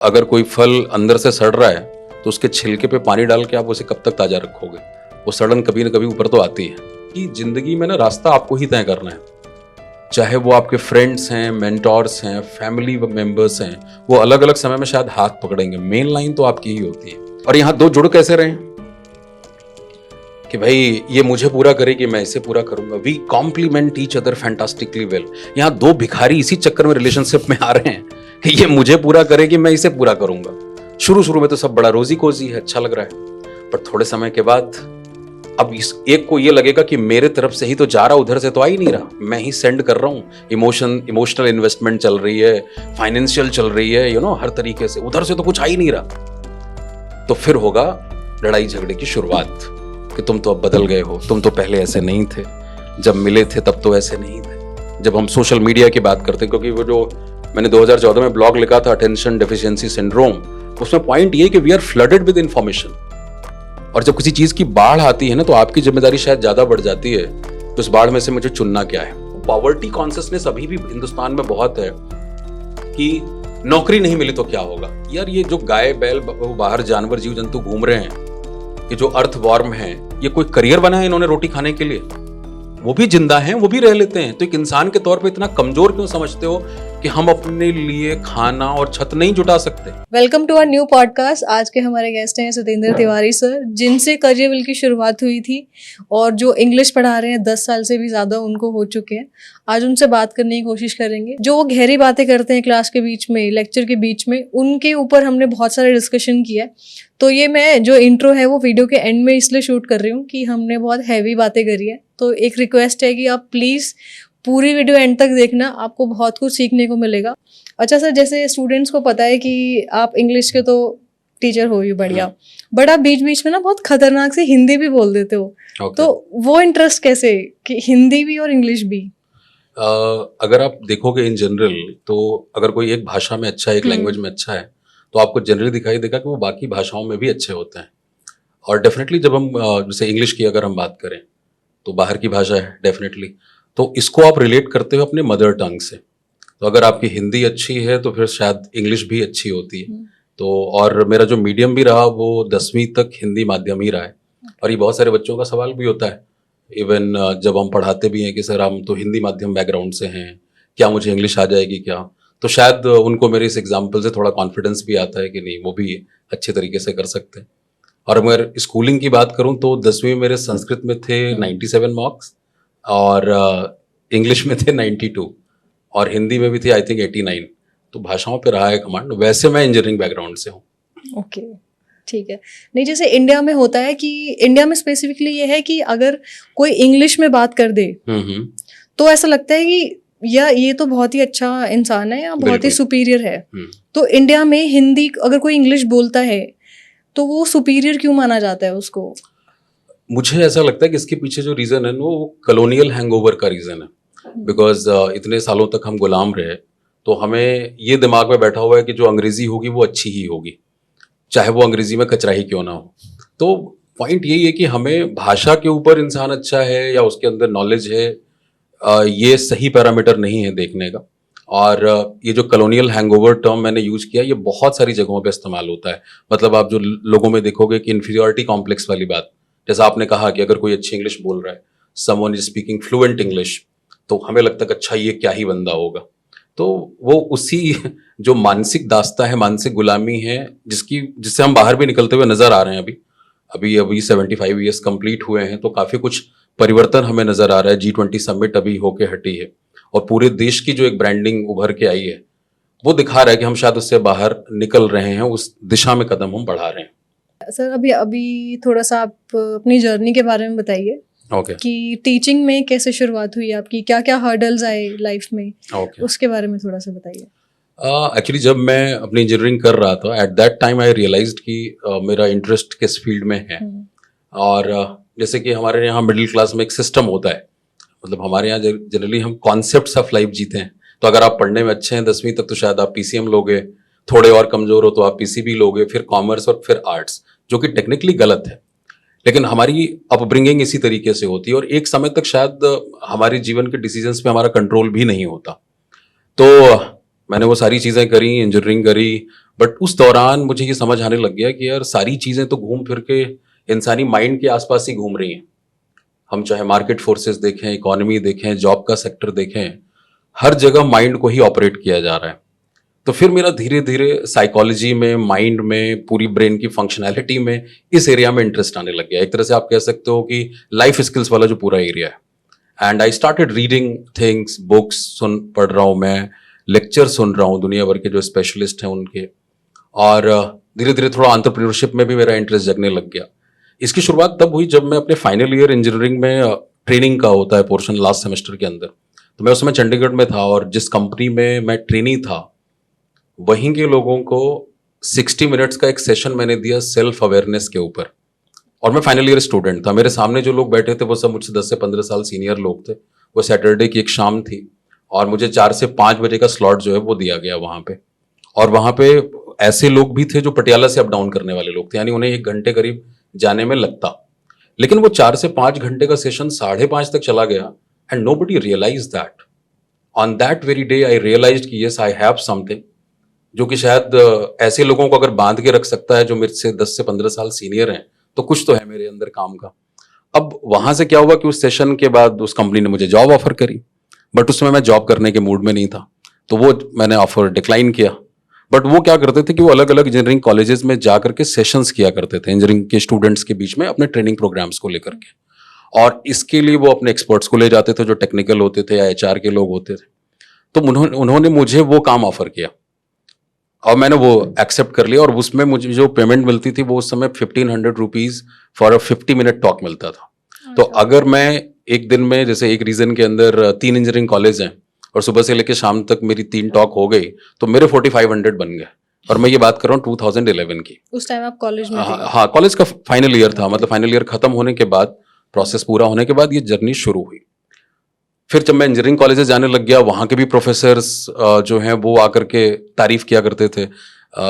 अगर कोई फल अंदर से सड़ रहा है तो उसके छिलके पे पानी डाल के आप उसे कब तक ताजा रखोगे? वो सड़न कभी ना कभी ऊपर तो आती है। कि जिंदगी में ना रास्ता आपको ही तय करना है, चाहे वो आपके फ्रेंड्स हैं, मेंटोर्स हैं, फैमिली मेंबर्स हैं, वो अलग अलग समय में शायद हाथ पकड़ेंगे, मेन लाइन तो आपकी ही होती है। और यहाँ दो जुड़ कैसे रहे कि भाई ये मुझे पूरा करेगी, मैं इसे पूरा करूंगा। We complement each other fantastically well. यहाँ दो भिखारी इसी चक्कर में रिलेशनशिप में आ रहे हैं कि ये मुझे पूरा करेगी, मैं इसे पूरा करूंगा। शुरू में तो सब बड़ा रोजी कोजी है, अच्छा लग रहा है, पर थोड़े समय के बाद अब इस एक को ये लगेगा कि मेरे तरफ से ही तो जा रहा, उधर से तो आ ही नहीं रहा, मैं ही सेंड कर रहा हूँ। इमोशनल इन्वेस्टमेंट चल रही है, फाइनेंशियल चल रही है, हर तरीके से, उधर से तो कुछ आ ही नहीं रहा। तो फिर होगा लड़ाई झगड़े की शुरुआत कि तुम तो अब बदल गए हो, तुम तो पहले ऐसे नहीं थे, जब मिले थे तब तो ऐसे नहीं थे। जब हम सोशल मीडिया की बात करते हैं, क्योंकि वो जो मैंने 2014 में ब्लॉग लिखा था अटेंशन डेफिशिएंसी सिंड्रोम, उसमें पॉइंट ये कि we are flooded with information. और जब किसी चीज की बाढ़ आती है ना, तो आपकी जिम्मेदारी शायद ज्यादा बढ़ जाती है तो उस बाढ़ में से मुझे चुनना क्या है। पॉवर्टी कॉन्शियसनेस अभी भी हिंदुस्तान में बहुत है कि नौकरी नहीं मिली तो क्या होगा। यार ये जो गाय बैल बाहर जानवर जीव जंतु घूम रहे हैं, ये जो अर्थ वॉर्म है, ये कोई करियर बना है इन्होंने रोटी खाने के लिए? वो भी जिंदा हैं, वो भी रह लेते हैं। तो एक इंसान के तौर पे इतना कमजोर क्यों समझते हो कि हम अपने लिए खाना और छत नहीं जुटा सकते? Welcome to our new podcast. आज के हमारे गेस्ट हैं सतेंद्र तिवारी सर, जिनसे करियर बिल की शुरुआत हुई थी और जो इंग्लिश पढ़ा रहे हैं 10 साल से भी ज़्यादा उनको हो चुके हैं। आज उनसे बात करने की कोशिश करेंगे। जो वो गहरी बातें करते हैं क्लास के बीच में, लेक्चर के बीच में, उनके ऊपर हमने बहुत सारे डिस्कशन किया है। तो ये मैं जो इंट्रो है वो वीडियो के एंड में इसलिए शूट कर रही हूँ कि हमने बहुत हैवी बातें करी है। तो एक रिक्वेस्ट है कि आप प्लीज़ पूरी वीडियो एंड तक देखना, आपको बहुत कुछ सीखने को मिलेगा। अच्छा सर, जैसे स्टूडेंट्स को पता है कि आप इंग्लिश के तो टीचर हो ही बढ़िया, बट आप बीच बीच में ना बहुत खतरनाक से हिंदी भी बोल देते हो। तो वो इंटरेस्ट कैसे कि हिंदी भी और इंग्लिश भी? अगर आप देखोगे इन जनरल, तो अगर कोई एक भाषा में अच्छा है, एक लैंग्वेज में अच्छा है, तो आपको जनरली दिखाई देगा कि वो बाकी भाषाओं में भी अच्छे होते हैं। और डेफिनेटली जब हम जैसे इंग्लिश की अगर हम बात करें तो बाहर की भाषा है डेफिनेटली, तो इसको आप रिलेट करते हो अपने मदर टंग से। तो अगर आपकी हिंदी अच्छी है तो फिर शायद इंग्लिश भी अच्छी होती है। तो और मेरा जो मीडियम भी रहा वो 10वीं तक हिंदी माध्यम ही रहा है। और ये बहुत सारे बच्चों का सवाल भी होता है, इवन जब हम पढ़ाते भी हैं कि सर हम तो हिंदी माध्यम बैकग्राउंड से हैं, क्या मुझे इंग्लिश आ जाएगी क्या? तो शायद उनको मेरे इस एग्जाम्पल से थोड़ा कॉन्फिडेंस भी आता है कि नहीं, वो भी अच्छे तरीके से कर सकते हैं। और अगर स्कूलिंग की बात करूं तो 10वीं में मेरे संस्कृत में थे 97 मार्क्स, और इंग्लिश में थे 92, और हिंदी में भी थे आई थिंक 89। तो भाषाओं पे रहा है कमांड। वैसे मैं इंजीनियरिंग बैकग्राउंड से हूँ। ओके, ठीक है। नहीं, जैसे इंडिया में होता है कि इंडिया में स्पेसिफिकली ये है कि अगर कोई इंग्लिश में बात कर दे तो ऐसा लगता है कि या ये तो बहुत ही अच्छा इंसान है या बहुत ही सुपीरियर है। तो इंडिया में हिंदी अगर कोई इंग्लिश बोलता है तो वो सुपीरियर क्यों माना जाता है उसको? मुझे ऐसा लगता है कि इसके पीछे जो रीजन है वो कॉलोनियल हैंगओवर का रीजन है। बिकॉज इतने सालों तक हम गुलाम रहे, तो हमें ये दिमाग में बैठा हुआ है कि जो अंग्रेजी होगी वो अच्छी ही होगी, चाहे वो अंग्रेजी में कचरा ही क्यों ना हो। तो पॉइंट यही है कि हमें भाषा के ऊपर इंसान अच्छा है या उसके अंदर नॉलेज है, ये सही पैरामीटर नहीं है देखने का। और ये जो कॉलोनियल हैंगओवर टर्म मैंने यूज किया, ये बहुत सारी जगहों पे इस्तेमाल होता है। मतलब आप जो लोगों में देखोगे कि इन्फीरियरिटी कॉम्प्लेक्स वाली बात, जैसा आपने कहा कि अगर कोई अच्छी इंग्लिश बोल रहा है, someone is speaking fluent English, तो हमें लगता है कि अच्छा ये क्या ही बंदा होगा। तो वो उसी जो मानसिक दास्ता है, मानसिक गुलामी है, जिससे हम बाहर भी निकलते हुए नजर आ रहे हैं। अभी 75 ईयर्स कंप्लीट हुए हैं, तो काफी कुछ परिवर्तन हमें नजर आ रहा है। G20 समिट अभी होके हटी है और पूरे देश की जो एक ब्रांडिंग उभर के आई है, वो दिखा रहा है कि हम शायद उससे बाहर निकल रहे हैं, उस दिशा में कदम हम बढ़ा रहे हैं। सर, अभी थोड़ा सा आप अपनी जर्नी के बारे में बताइए। कि टीचिंग में कैसे शुरुआत हुई आपकी, क्या क्या हर्डल्स आए लाइफ में, उसके बारे में थोड़ा सा बताइए। एक्चुअली जब मैं अपनी इंजीनियरिंग कर रहा था, at that time I realized कि मेरा इंटरेस्ट किस फील्ड में है। और जैसे कि हमारे यहाँ मिडिल क्लास में एक सिस्टम होता है, मतलब हमारे यहाँ जनरली हम कॉन्सेप्ट्स ऑफ लाइफ जीते हैं। तो अगर आप पढ़ने में अच्छे हैं 10वीं तक तो शायद आप PCM लोगे, थोड़े और कमजोर हो तो आप PCB लोगे, फिर कॉमर्स और फिर आर्ट्स, जो कि टेक्निकली गलत है, लेकिन हमारी अपब्रिंगिंग इसी तरीके से होती है। और एक समय तक शायद हमारे जीवन के डिसीजंस पे हमारा कंट्रोल भी नहीं होता। तो मैंने वो सारी चीज़ें करी, इंजीनियरिंग करी, बट उस दौरान मुझे ये समझ आने लग गया कि यार सारी चीज़ें तो घूम फिर के इंसानी माइंड के आसपास ही घूम रही हैं। हम चाहे मार्केट फोर्सेस देखें, इकोनॉमी देखें, जॉब का सेक्टर देखें, हर जगह माइंड को ही ऑपरेट किया जा रहा है। तो फिर मेरा धीरे धीरे साइकोलॉजी में, माइंड में, पूरी ब्रेन की फंक्शनैलिटी में, इस एरिया में इंटरेस्ट आने लग गया। एक तरह से आप कह सकते हो कि लाइफ स्किल्स वाला जो पूरा एरिया है। And I started reading things, books पढ़ रहा हूँ मैं, लेक्चर सुन रहा हूँ दुनिया भर के जो स्पेशलिस्ट हैं उनके, और धीरे धीरे थोड़ा एंटरप्रेन्योरशिप में भी मेरा इंटरेस्ट जगने लग गया। इसकी शुरुआत तब हुई जब मैं अपने फाइनल ईयर इंजीनियरिंग में, ट्रेनिंग का होता है पोर्शन लास्ट सेमेस्टर के अंदर, तो मैं उस समय चंडीगढ़ में था और जिस कंपनी में मैं ट्रेनी था वहीं के लोगों को 60 मिनट्स का एक सेशन मैंने दिया सेल्फ अवेयरनेस के ऊपर। और मैं फाइनल ईयर स्टूडेंट था। मेरे सामने जो लोग बैठे थे वो सब मुझसे 10 से 15 साल सीनियर लोग थे। वो सैटरडे की एक शाम थी और मुझे 4 से 5 बजे का स्लॉट जो है वो दिया गया वहाँ पे। और वहाँ पे ऐसे लोग भी थे जो पटियाला से अप डाउन करने वाले लोग थे, यानी उन्हें 1 घंटे करीब जाने में लगता। लेकिन वो 4 से 5 घंटे का सेशन 5:30 तक चला गया and nobody realize that. On that very day I realized कि यस आई हैव समथिंग, जो कि शायद ऐसे लोगों को अगर बांध के रख सकता है जो मेरे से 10 से 15 साल सीनियर हैं, तो कुछ तो है मेरे अंदर काम का। अब वहां से क्या हुआ कि उस सेशन के बाद उस कंपनी ने मुझे जॉब ऑफर करी, बट उसमें मैं जॉब करने के मूड में नहीं था, तो वो मैंने ऑफर डिक्लाइन किया। बट वो क्या करते थे कि वो अलग अलग इंजीनियरिंग कॉलेजेस में जा करके सेशंस किया करते थे इंजीनियरिंग के स्टूडेंट्स के बीच में अपने ट्रेनिंग प्रोग्राम्स को लेकर के, और इसके लिए वो अपने एक्सपर्ट्स को ले जाते थे जो टेक्निकल होते थे या एचआर के लोग होते थे। तो उन्होंने मुझे वो काम ऑफर किया और मैंने वो एक्सेप्ट कर लिया, और उसमें मुझे जो पेमेंट मिलती थी वो उस समय 1500 रुपीज फॉर अ 50-मिनट टॉक मिलता था। तो अगर मैं एक दिन में, जैसे एक रीजन के अंदर 3 इंजीनियरिंग कॉलेज हैं और सुबह से लेकर शाम तक मेरी 3 टॉक हो गई, तो मेरे 4500 बन गए। और मैं ये बात कर रहा हूँ 2011 की। उस टाइम आप कॉलेज में थे? हाँ, कॉलेज का फाइनल ईयर था, मतलब फाइनल ईयर खत्म होने के बाद, प्रोसेस पूरा होने के बाद ये जर्नी शुरू हुई। फिर जब मैं इंजीनियरिंग कॉलेजेस जाने लग गया, वहाँ के भी प्रोफेसर्स जो हैं वो आकर के तारीफ किया करते थे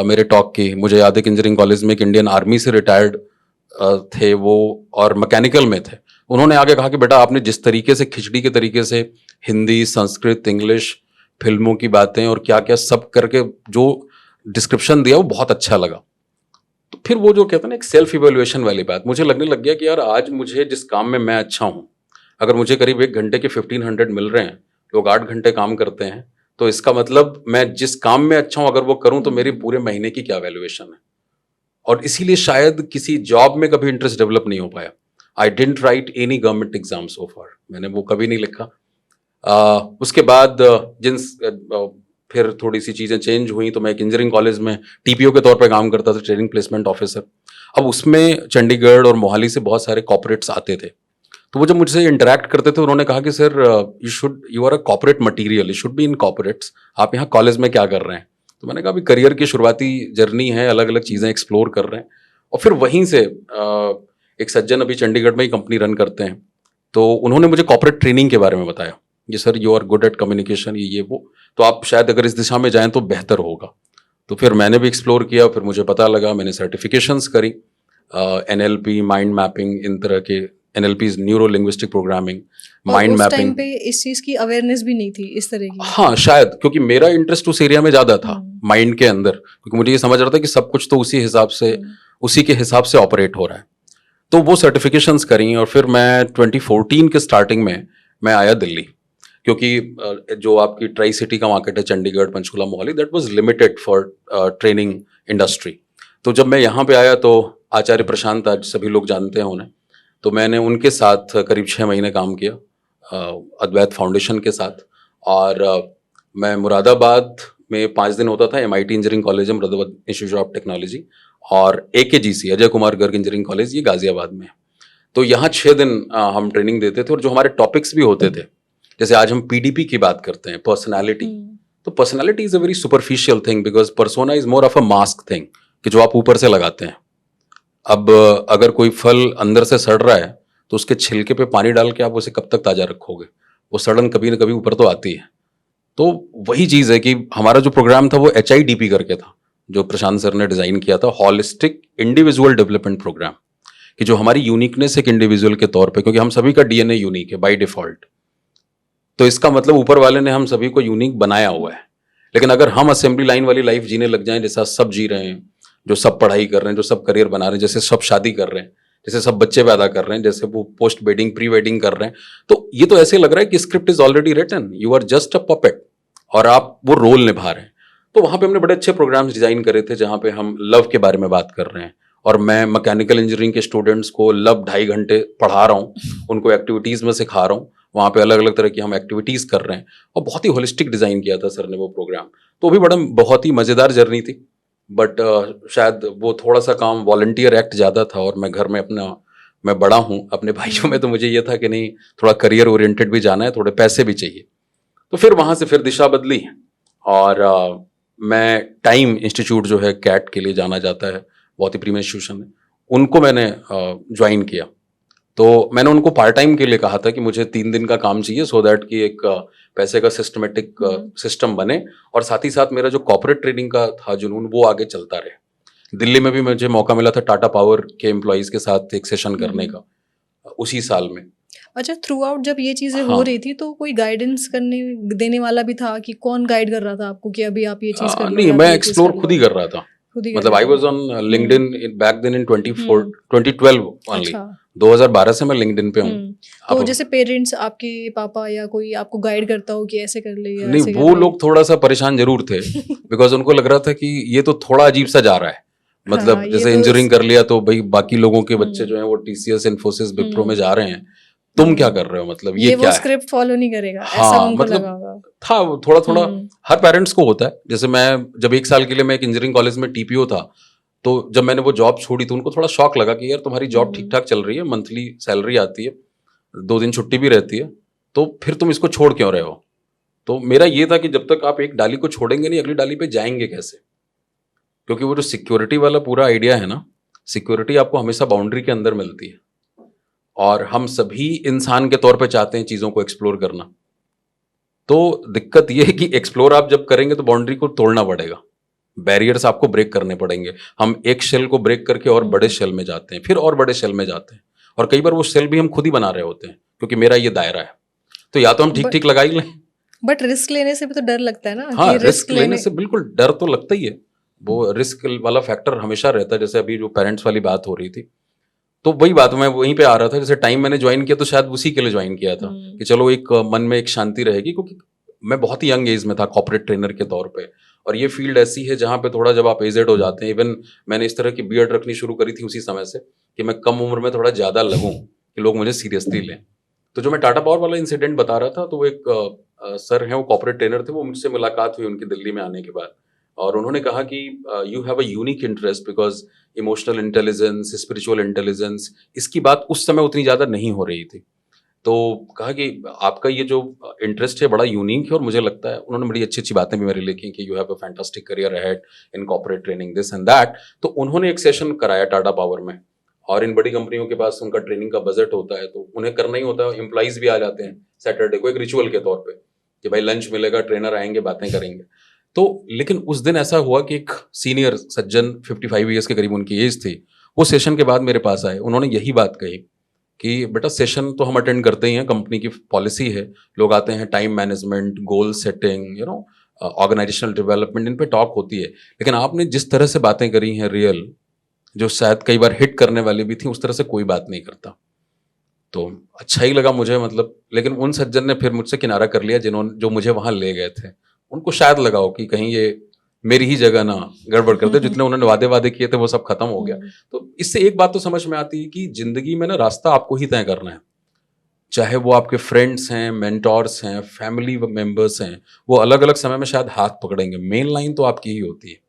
मेरे टॉक की। मुझे याद है कि इंजीनियरिंग कॉलेज में एक इंडियन आर्मी से रिटायर्ड थे वो, और मैकेनिकल में थे। उन्होंने आगे कहा कि बेटा आपने जिस तरीके से, खिचड़ी के तरीके से हिंदी, संस्कृत, इंग्लिश, फिल्मों की बातें और क्या क्या सब करके जो डिस्क्रिप्शन दिया वो बहुत अच्छा लगा। तो फिर वो जो कहते हैं ना एक सेल्फ इवेल्युएशन वाली बात, मुझे लगने लग गया कि यार आज मुझे जिस काम में मैं अच्छा हूँ, अगर मुझे करीब 1 घंटे के 1500 मिल रहे हैं, लोग 8 घंटे काम करते हैं, तो इसका मतलब मैं जिस काम में अच्छा हूं अगर वो करूं तो मेरी पूरे महीने की क्या वैल्यूएशन है। और इसीलिए शायद किसी जॉब में कभी इंटरेस्ट डेवलप नहीं हो पाया। I didn't write any government exam so far, मैंने वो कभी नहीं लिखा। उसके बाद फिर थोड़ी सी चीज़ें चेंज हुई, तो मैं एक इंजीनियरिंग कॉलेज में टीपीओ के तौर पर काम करता था, ट्रेनिंग प्लेसमेंट ऑफिसर। अब उसमें चंडीगढ़ और मोहाली से बहुत सारे कॉर्पोरेट्स आते थे, तो वो जब मुझसे इंटरेक्ट करते थे उन्होंने कहा कि sir you are a corporate material, you should be in corporates, आप यहाँ कॉलेज में क्या कर रहे हैं? तो मैंने कहा अभी करियर की शुरुआती जर्नी है, अलग अलग चीज़ें एक्सप्लोर कर रहे हैं। और फिर वहीं से एक सज्जन अभी चंडीगढ़ में ही कंपनी रन करते हैं, तो उन्होंने मुझे कॉर्पोरेट ट्रेनिंग के बारे में बताया, ये sir you are good at communication, ये वो, तो आप शायद अगर इस दिशा में जाएं तो बेहतर होगा। तो फिर मैंने भी एक्सप्लोर किया, फिर मुझे पता लगा, मैंने सर्टिफिकेशंस करी, NLP, माइंड मैपिंग, इन तरह के NLP is neuro linguistic programming, mind mapping. Time पे इस चीज की अवेयरनेस भी नहीं थी इस तरह की? हाँ शायद, क्योंकि मेरा इंटरेस्ट उस एरिया में ज्यादा था, माइंड के अंदर, क्योंकि मुझे ये समझ रहा था कि सब कुछ तो उसी हिसाब से, उसी के हिसाब से ऑपरेट हो रहा है। तो वो सर्टिफिकेशंस करी और फिर मैं 2014 के स्टार्टिंग में मैं आया दिल्ली, क्योंकि जो आपकी ट्राई सिटी का मार्केट है, Chandigarh, Panchkula, Mohali, that was limited for training industry. तो जब मैं यहाँ पे आया तो आचार्य प्रशांत, आज सभी लोग जानते हैं उन्हें, तो मैंने उनके साथ करीब 6 महीने काम किया अद्वैत फाउंडेशन के साथ। और मैं मुरादाबाद में 5 दिन होता था, MIT इंजीनियरिंग कॉलेज है, मुरादाबाद इंस्टीट्यूट ऑफ टेक्नोलॉजी, और AKGC Ajay Kumar Garg engineering college, ये गाजियाबाद में। तो यहाँ 6 दिन हम ट्रेनिंग देते थे, और जो हमारे टॉपिक्स भी होते थे, जैसे आज हम PDP की बात करते हैं, पर्सनैलिटी, तो personality is a very superficial thing, because persona is more of a mask thing, कि जो आप ऊपर से लगाते हैं। अब अगर कोई फल अंदर से सड़ रहा है तो उसके छिलके पे पानी डाल के आप उसे कब तक ताजा रखोगे? वो सड़न कभी ना कभी ऊपर तो आती है। तो वही चीज़ है कि हमारा जो प्रोग्राम था वो HIDP करके था, जो प्रशांत सर ने डिज़ाइन किया था, हॉलिस्टिक इंडिविजुअल डेवलपमेंट प्रोग्राम, कि जो हमारी यूनिकनेस एक इंडिविजुअल के तौर पे, क्योंकि हम सभी का DNA यूनिक है बाय डिफॉल्ट, तो इसका मतलब ऊपर वाले ने हम सभी को यूनिक बनाया हुआ है। लेकिन अगर हम असेंबली लाइन वाली लाइफ जीने लग जाएं जैसा सब जी रहे हैं, जो सब पढ़ाई कर रहे हैं, जो सब करियर बना रहे हैं, जैसे सब शादी कर रहे हैं, जैसे सब बच्चे पैदा कर रहे हैं, जैसे वो पोस्ट वेडिंग प्री वेडिंग कर रहे हैं, तो ये तो ऐसे लग रहा है कि script is already written, you are just a puppet और आप वो रोल निभा रहे हैं। तो वहां पे हमने बड़े अच्छे प्रोग्राम्स डिजाइन करे थे जहां पे हम लव के बारे में बात कर रहे हैं, और मैं मैकेनिकल इंजीनियरिंग के स्टूडेंट्स को लव 2.5 घंटे पढ़ा रहा हूँ, उनको एक्टिविटीज में सिखा रहा हूँ, वहाँ पे अलग अलग तरह की हम एक्टिविटीज कर रहे हैं, और बहुत ही होलिस्टिक डिजाइन किया था सर ने वो प्रोग्राम। तो वो भी बड़ा बहुत ही मजेदार जर्नी थी, बट शायद वो थोड़ा सा काम वॉलंटियर एक्ट ज़्यादा था, और मैं घर में मैं बड़ा हूँ, अपने भाइयों में तो मुझे ये था कि नहीं, थोड़ा करियर ओरिएंटेड भी जाना है, थोड़े पैसे भी चाहिए। तो फिर वहाँ से फिर दिशा बदली, और मैं टाइम इंस्टीट्यूट जो है कैट के लिए जाना जाता है, बहुत ही प्रीमियम इंस्टीट्यूशन है, उनको मैंने ज्वाइन किया। तो मैंने उनको पार्ट टाइम के लिए कहा था कि मुझे 3 दिन का काम चाहिए, सो दैट कि एक पैसे का सिस्टमेटिक सिस्टम बने, और साथ ही साथ मेरा जो कॉर्पोरेट ट्रेनिंग का था जुनून वो आगे चलता रहे। दिल्ली में भी मुझे मौका मिला था टाटा पावर के एम्प्लॉयज के साथ एक सेशन करने का उसी साल में। अच्छा, थ्रू आउट जब ये चीजें हो हाँ। रही थी तो कोई गाइडेंस करने देने वाला भी था कि कौन गाइड कर रहा था आपको कि अभी आप ये चीज कर लो नहीं, या मैं आप ये चीज एक्सप्लोर कर खुद लो? ही कर रहा था, खुद ही कर मतलब रहे आई थे। Was on LinkedIn back then in 2012 only. अच्छा। 2012 से मैं लिंक्डइन पे हूँ। तो आप जैसे पेरेंट्स आपके पापा या कोई आपको गाइड करता हो कि ऐसे कर ले या नहीं, ऐसे कर वो ले? लोग थोड़ा सा परेशान जरूर थे, बिकॉज उनको लग रहा था कि ये तो थोड़ा अजीब सा जा रहा है, हाँ, मतलब ये जैसे तो इंजीनियरिंग कर लिया तो भाई बाकी लोगों के बच्चे हम्म, जो हैं वो टीसीएस इन्फोसिस विप्रो में हम्म, जा रहे हैं, तुम क्या कर हम्म, रहे हो, मतलब ये ये वो क्या है। स्क्रिप्ट फॉलो नहीं करेगा ऐसा हाँ, उनको लगा मतलब होगा। था वो थोड़ा थोड़ा, हम्म, हर पेरेंट्स को होता है। जैसे मैं जब 1 साल के लिए मैं एक इंजीनियरिंग कॉलेज में टीपीओ था, तो जब मैंने वो जॉब छोड़ी तो उनको थोड़ा शौक लगा कि यार तुम्हारी जॉब ठीक हम्म, ठाक चल रही है, मंथली सैलरी आती है, 2 दिन छुट्टी भी रहती है, तो फिर तुम इसको छोड़ क्यों रहे हो। तो मेरा ये था कि जब तक आप एक डाली को छोड़ेंगे नहीं, अगली डाली पे जाएंगे कैसे, क्योंकि वो जो सिक्योरिटी वाला पूरा आइडिया है ना, सिक्योरिटी आपको हमेशा बाउंड्री के अंदर मिलती है, और हम सभी इंसान के तौर पे चाहते हैं चीज़ों को एक्सप्लोर करना। तो दिक्कत ये है कि एक्सप्लोर आप जब करेंगे तो बाउंड्री को तोड़ना पड़ेगा, बैरियर्स आपको ब्रेक करने पड़ेंगे। हम एक शेल को ब्रेक करके और बड़े शेल में जाते हैं, फिर और बड़े शेल में जाते हैं, और कई बार वो शेल भी हम खुद ही बना रहे होते हैं, क्योंकि मेरा ये दायरा है, तो या तो हम ठीक बट ठीक लगा ही लें। बट रिस्क लेने से भी तो डर लगता है ना हाँ, कि रिस्क लेने से बिल्कुल डर तो लगता ही है, वो रिस्क वाला फैक्टर हमेशा रहता है। जैसे अभी जो पेरेंट्स वाली बात हो रही थी, तो वही बात मैं वहीं पे आ रहा था। जैसे टाइम मैंने ज्वाइन किया तो शायद उसी के लिए ज्वाइन किया था कि चलो एक मन में एक शांति रहेगी, क्योंकि मैं बहुत ही यंग एज में था कॉर्पोरेट ट्रेनर के तौर पे, और ये फील्ड ऐसी है जहाँ पे थोड़ा जब आप एजेड हो जाते हैं, इवन मैंने इस तरह की बियर्ड रखनी शुरू करी थी उसी समय से कि मैं कम उम्र में थोड़ा ज़्यादा लगूं कि लोग मुझे सीरियसली लें। तो जो मैं टाटा पावर वाला इंसिडेंट बता रहा था, तो वो एक सर हैं, वो कॉर्पोरेट ट्रेनर थे, वो मुझसे मुलाकात हुई उनकी दिल्ली में आने के बाद, और उन्होंने कहा कि you have a unique interest, because emotional intelligence, spiritual intelligence, इसकी बात उस समय उतनी ज़्यादा नहीं हो रही थी। तो कहा कि आपका ये जो इंटरेस्ट है बड़ा यूनिक है, और मुझे लगता है, उन्होंने बड़ी अच्छी अच्छी बातें भी मेरे लिए की कि you have a fantastic career ahead in corporate training, this and that. तो उन्होंने एक सेशन कराया टाटा पावर में, और इन बड़ी कंपनियों के पास उनका ट्रेनिंग का बजट होता है, तो उन्हें करना ही होता है, एम्प्लॉइज भी आ जाते हैं सैटरडे को एक रिचुअल के तौर पे कि भाई लंच मिलेगा, ट्रेनर आएंगे, बातें करेंगे। तो लेकिन उस दिन ऐसा हुआ कि एक सीनियर सज्जन 55 ईयर्स के करीब उनकी एज थी, वो सेशन के बाद मेरे पास आए, उन्होंने यही बात कही कि बेटा सेशन तो हम अटेंड करते ही हैं, कंपनी की पॉलिसी है, लोग आते हैं, time management, goal setting, organisational development, इन पे टॉक होती है, लेकिन आपने जिस तरह से बातें करी हैं रियल, जो शायद कई बार हिट करने वाली भी थी, उस तरह से कोई बात नहीं करता। तो अच्छा ही लगा मुझे, मतलब, लेकिन उन सज्जन ने फिर मुझसे किनारा कर लिया जिन्होंने जो मुझे वहां ले गए थे। उनको शायद लगा हो कि कहीं ये मेरी ही जगह ना गड़बड़ कर दे, जितने उन्होंने वादे वादे किए थे वो सब खत्म हो गया। तो इससे एक बात तो समझ में आती है कि जिंदगी में ना रास्ता आपको ही तय करना है, चाहे वो आपके फ्रेंड्स हैं, मेंटोर्स हैं, फैमिली मेंबर्स हैं, वो अलग अलग समय में शायद हाथ पकड़ेंगे, मेन लाइन तो आपकी ही होती है।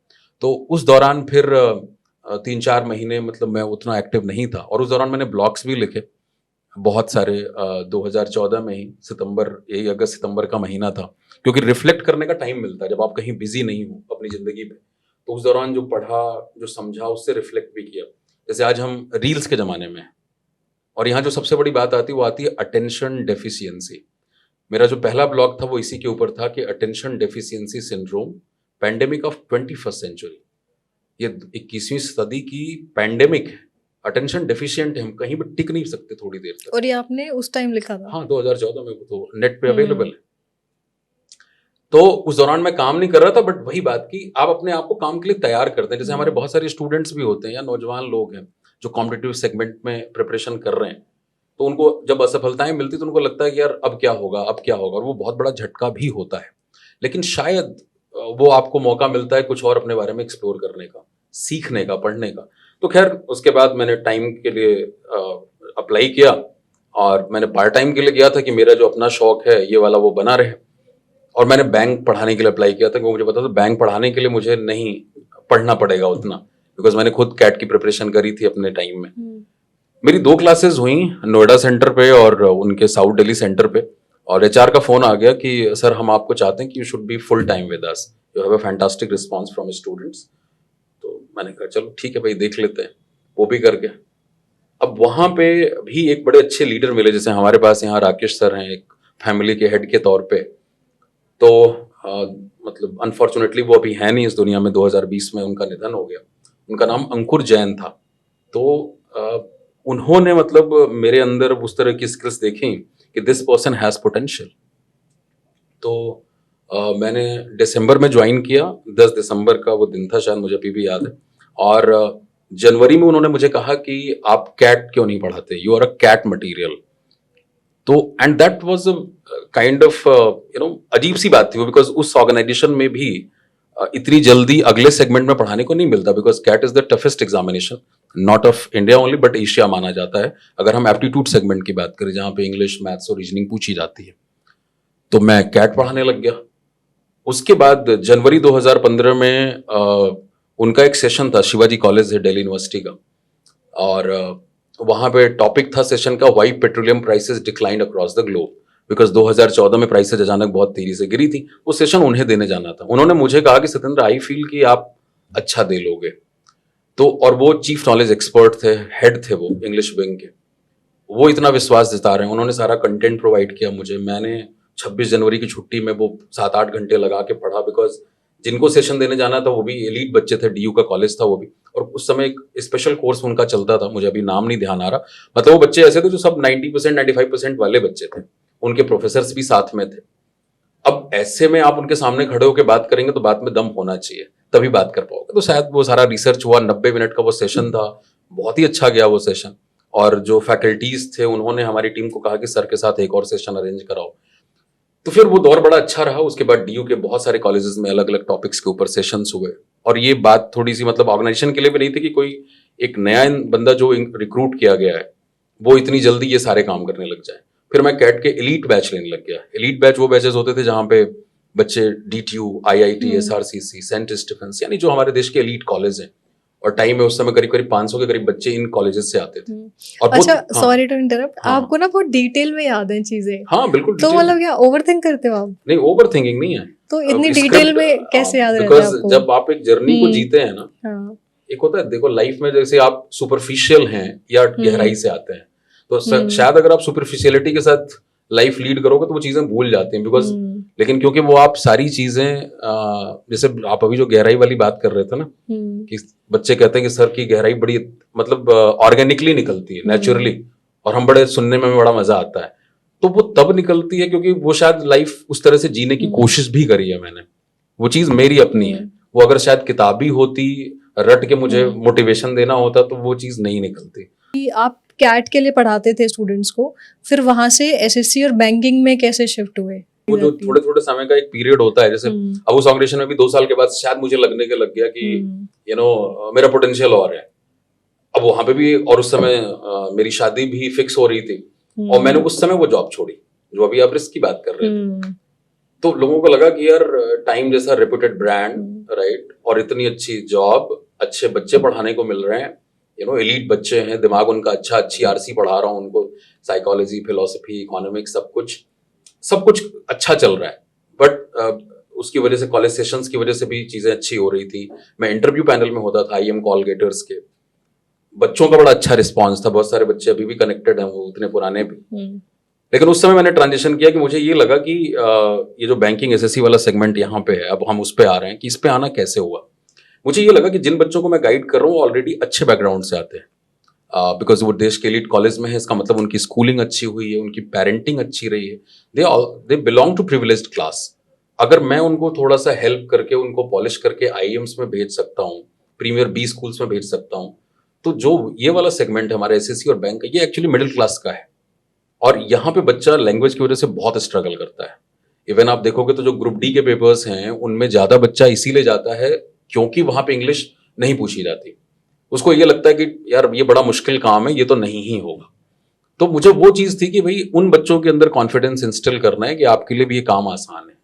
तो उस दौरान फिर 3-4 महीने, मतलब मैं उतना एक्टिव नहीं था, और उस दौरान मैंने ब्लॉग्स भी लिखे बहुत सारे। 2014 में ही सितंबर, यही अगस्त सितंबर का महीना था, क्योंकि रिफ्लेक्ट करने का टाइम मिलता है जब आप कहीं बिजी नहीं हो अपनी जिंदगी में, तो उस दौरान जो पढ़ा, जो समझा, उससे रिफ्लेक्ट भी किया। जैसे आज हम रील्स के जमाने में हैं, और यहाँ जो सबसे बड़ी बात आती है वो आती है अटेंशन डेफिशिएंसी। मेरा जो पहला ब्लॉग था वो इसी के ऊपर था कि attention deficiency syndrome, pandemic of 21st century. ये 21वीं सदी की पैंडेमिक है, अटेंशन डेफिशिएंट है, हम कहीं भी टिक नहीं सकते थोड़ी देर तक। और ये आपने उस टाइम लिखा था? हाँ, 2014 में, वो तो नेट पे अवेलेबल है। तो उस दौरान मैं काम नहीं कर रहा था, बट वही बात कि आप अपने आप को काम के लिए तैयार करते हैं। जैसे हमारे बहुत सारे स्टूडेंट्स भी होते हैं या नौजवान लोग हैं जो कॉम्पिटिटिव सेगमेंट में प्रिपरेशन कर रहे हैं, तो उनको जब असफलताएं मिलती तो उनको लगता है कि यार अब क्या होगा, अब क्या होगा, और वो बहुत बड़ा झटका भी होता है। लेकिन शायद वो आपको मौका मिलता है कुछ और अपने बारे में एक्सप्लोर करने का, सीखने का, पढ़ने का। तो खैर उसके बाद मैंने टाइम के लिए अप्लाई किया, और मैंने पार्ट टाइम के लिए किया था कि मेरा जो अपना शौक है ये वाला वो बना रहे। और मैंने बैंक पढ़ाने के लिए अप्लाई किया था, क्योंकि मुझे पता था बैंक पढ़ाने के लिए मुझे नहीं पढ़ना पड़ेगा उतना, बिकॉज मैंने खुद कैट की प्रिपरेशन करी थी अपने टाइम में। मेरी 2 क्लासेस हुई नोएडा सेंटर पे और उनके साउथ दिल्ली सेंटर पे, और एचआर का फोन आ गया कि सर हम आपको चाहते हैं कि you should B full time with us, you have a fantastic response from students. तो मैंने कहा चलो ठीक है भाई, देख लेते हैं। वो भी कर गया। अब वहां पे भी एक बड़े अच्छे लीडर मिले, जैसे हमारे पास यहाँ राकेश सर हैं एक फैमिली के हेड के तौर पे। तो मतलब अनफॉर्चुनेटली वो अभी है नहीं इस दुनिया में, 2020 में उनका निधन हो गया। उनका नाम अंकुर जैन था। तो उन्होंने मतलब मेरे अंदर उस तरह की स्किल्स देखी कि दिस पर्सन हैज पोटेंशियल। तो मैंने दिसंबर में ज्वाइन किया, 10 दिसंबर का वो दिन था, शायद मुझे अभी भी याद है। और जनवरी में उन्होंने मुझे कहा कि आप कैट क्यों नहीं पढ़ाते, you are a CAT material. तो and that was kind of अजीब सी बात थी वो, बिकॉज उस ऑर्गेनाइजेशन में भी इतनी जल्दी अगले सेगमेंट में पढ़ाने को नहीं मिलता, because CAT is the toughest examination, not of India only but Asia माना जाता है, अगर हम एप्टीट्यूड सेगमेंट की बात करें जहां पे इंग्लिश, मैथ्स और रीजनिंग पूछी जाती है। तो मैं कैट पढ़ाने लग गया। उसके बाद जनवरी 2015 में उनका एक सेशन था, शिवाजी कॉलेज है दिल्ली यूनिवर्सिटी का, और वहां पे टॉपिक था सेशन का, why petroleum prices declined across the globe, because 2014 में प्राइसेस अचानक बहुत तेजी से गिरी थी। वो सेशन उन्हें देने जाना था। उन्होंने मुझे कहा कि सत्येंद्र, आई फील कि आप अच्छा दे लोगे। तो और वो चीफ नॉलेज एक्सपर्ट थे, हेड थे वो इंग्लिश विंग के, वो इतना विश्वास जता रहे हैं। उन्होंने सारा कंटेंट प्रोवाइड किया मुझे। मैंने 26 जनवरी की छुट्टी में वो 7-8 घंटे लगा के पढ़ा, बिकॉज जिनको सेशन देने जाना था वो भी एलीट बच्चे थे, डीयू का कॉलेज था वो भी, और उस समय एक स्पेशल कोर्स उनका चलता था, मुझे अभी नाम नहीं ध्यान आ रहा। मतलब वो बच्चे ऐसे थे जो सब 90% 95% वाले बच्चे थे, उनके प्रोफेसर्स भी साथ में थे। अब ऐसे में आप उनके सामने खड़े होकर बात करेंगे तो बात में दम होना चाहिए, तभी बात कर पाओगे। तो शायद वो सारा रिसर्च हुआ, 90 मिनट का वो सेशन था, बहुत ही अच्छा गया वो सेशन। और जो फैकल्टीज थे उन्होंने हमारी टीम को कहा कि सर के साथ एक और सेशन अरेंज कराओ। तो फिर वो दौर बड़ा अच्छा रहा। उसके बाद डीयू के बहुत सारे कॉलेजेस में अलग अलग टॉपिक्स के ऊपर सेशंस हुए। और ये बात थोड़ी सी मतलब ऑर्गेनाइजेशन के लिए भी नहीं थी कि कोई एक नया बंदा जो रिक्रूट किया गया है वो इतनी जल्दी ये सारे काम करने लग जाए। फिर मैं कैट के एलीट बैच लेने लग गया। एलीट बैच वो बैचेस होते थे जहां पे बच्चे DTU, IIT, SRCC, Saint Stephen's, यानी जो हमारे देश के एलीट कॉलेज हैं, और टाइम में उस समय करीब करीब 500 के करीब बच्चे इन कॉलेजेस से आते थे। और अच्छा, हाँ, सॉरी टू इंटरप्ट, हाँ, आपको ना बहुत डिटेल में याद है चीजें। हाँ बिल्कुल तो detail मतलब क्या ओवरथिंक करते हो आप? नहीं, ओवर थिंकिंग नहीं है। तो इतनी डिटेल में कैसे याद रहता है बिकॉज आपको? जब आप एक जर्नी को जीते हैं ना, हाँ। एक होता है देखो लाइफ में, जैसे आप सुपरफिशियल हैं या गहराई से आते हैं, तो शायद अगर आप सुपरफिशियलिटी के साथ लाइफ लीड करोगे तो वो चीजें भूल जाती हैं, बिकॉज लेकिन क्योंकि वो आप सारी चीजें जैसे आप अभी जो गहराई वाली बात कर रहे थे ना, कि बच्चे कहते हैं कि सर की गहराई बड़ी मतलब ऑर्गेनिकली निकलती है, नेचुरली, और हम बड़े सुनने में बड़ा मजा आता है। तो वो तब निकलती है क्योंकि वो शायद लाइफ उस तरह से जीने की कोशिश भी करी है मैंने। वो चीज मेरी अपनी है। वो अगर शायद किताबी होती, रट के मुझे मोटिवेशन देना होता, तो वो चीज नहीं निकलती। कि आप कैट के लिए पढ़ाते थे स्टूडेंट्स को, फिर वहां से एसएससी और बैंकिंग में कैसे शिफ्ट हुए? वो जो थोड़े थोड़े समय का एक पीरियड होता है, जैसे अब उस ऑर्गेनाइजेशन में भी 2 साल के बाद शायद मुझे लगने के लग गया कि मेरा पोटेंशियल और है। अब वहां पे भी, और उस समय मेरी शादी भी फिक्स हो रही थी, और मैंने उस समय वो जॉब छोड़ी जो अभी आप रिस्क की बात कर रहे थे। तो लोगों को लगा कि यार टाइम जैसा रेप्यूटेड ब्रांड, राइट, और इतनी अच्छी जॉब, अच्छे बच्चे पढ़ाने को मिल रहे हैं, एलीट बच्चे हैं, दिमाग उनका अच्छा, अच्छी आरसी पढ़ा रहा हूँ उनको, साइकोलॉजी, फिलोसफी, इकोनॉमिक्स, सब कुछ अच्छा चल रहा है। बट उसकी वजह से, कॉलेज सेशंस की वजह से भी चीजें अच्छी हो रही थी। मैं इंटरव्यू पैनल में होता था आईएम कॉल गेटर्स के, बच्चों का बड़ा अच्छा रिस्पॉन्स था, बहुत सारे बच्चे अभी भी कनेक्टेड हैं, वो उतने पुराने भी। लेकिन उस समय मैंने ट्रांजिशन किया कि मुझे ये लगा कि ये जो बैंकिंग एसएससी वाला सेगमेंट यहाँ पे है, अब हम उस पे आ रहे हैं कि इस पे आना कैसे हुआ। मुझे ये लगा कि जिन बच्चों को मैं गाइड कर रहा हूँ ऑलरेडी अच्छे बैकग्राउंड से आते हैं, बिकॉज वो देश के एलीट कॉलेज में है, इसका मतलब उनकी स्कूलिंग अच्छी हुई है, उनकी पेरेंटिंग अच्छी रही है, they belong to privileged class. अगर मैं उनको थोड़ा सा हेल्प करके उनको पॉलिश करके आईएम्स में भेज सकता हूँ, प्रीमियर बी स्कूल्स में भेज सकता हूँ, तो जो ये वाला सेगमेंट है हमारे एसएससी और बैंक का, ये एक्चुअली मिडिल क्लास का है। और यहाँ पे बच्चा लैंग्वेज की वजह से बहुत स्ट्रगल करता है। इवन आप देखोगे तो जो ग्रुप डी के पेपर्स हैं उनमें ज्यादा बच्चा इसीलिए जाता है क्योंकि वहां पे इंग्लिश नहीं पूछी जाती। उसको ये लगता है कि यार ये बड़ा मुश्किल काम है, ये तो नहीं ही होगा। तो मुझे वो चीज थी कि भाई उन बच्चों के अंदर कॉन्फिडेंस इंस्टिल करना है कि आपके लिए भी ये काम आसान है।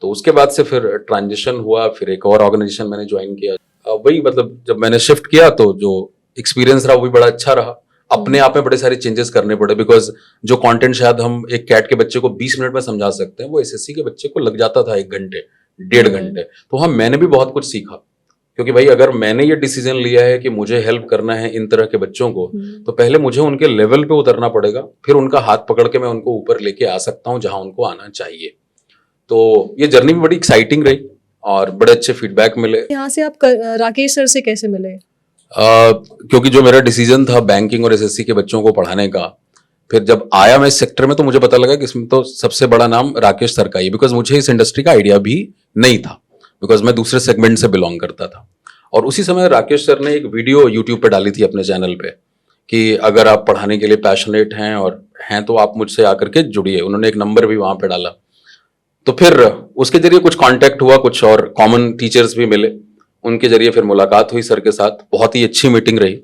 तो उसके बाद से फिर ट्रांजिशन हुआ, फिर एक और ऑर्गेनाइजेशन मैंने ज्वाइन किया। वही मतलब जब मैंने शिफ्ट किया तो जो एक्सपीरियंस रहा वो भी बड़ा अच्छा रहा। अपने आप में बड़े सारे चेंजेस करने पड़े, बिकॉज जो कंटेंट शायद हम एक कैट के बच्चे को 20 मिनट में समझा सकते हैं, वो एसएससी के बच्चे को लग जाता था 1 घंटे 1.5 घंटे। तो हाँ, मैंने भी बहुत कुछ सीखा, क्योंकि भाई अगर मैंने ये डिसीजन लिया है कि मुझे हेल्प करना है इन तरह के बच्चों को, तो पहले मुझे उनके लेवल पे उतरना पड़ेगा, फिर उनका हाथ पकड़ के मैं उनको ऊपर लेके आ सकता हूँ जहां उनको आना चाहिए। तो ये जर्नी भी बड़ी एक्साइटिंग रही और बड़े अच्छे फीडबैक मिले। यहाँ से आप राकेश सर से कैसे मिले? क्योंकि जो मेरा डिसीजन था बैंकिंग और एसएससी के बच्चों को पढ़ाने का, फिर जब आया मैं इस सेक्टर में तो मुझे पता लगा कि इसमें तो सबसे बड़ा नाम राकेश सर का ही, बिकॉज मुझे इस इंडस्ट्री का आइडिया भी नहीं था, बिकॉज मैं दूसरे सेगमेंट से बिलोंग करता था। और उसी समय राकेश सर ने एक वीडियो यूट्यूब पे डाली थी अपने चैनल पे कि अगर आप पढ़ाने के लिए पैशनेट हैं और हैं तो आप मुझसे आकर के जुड़िए। उन्होंने एक नंबर भी वहां पे डाला। तो फिर उसके जरिए कुछ कांटेक्ट हुआ, कुछ और कॉमन टीचर्स भी मिले, उनके जरिए फिर मुलाकात हुई सर के साथ। बहुत ही अच्छी मीटिंग रही।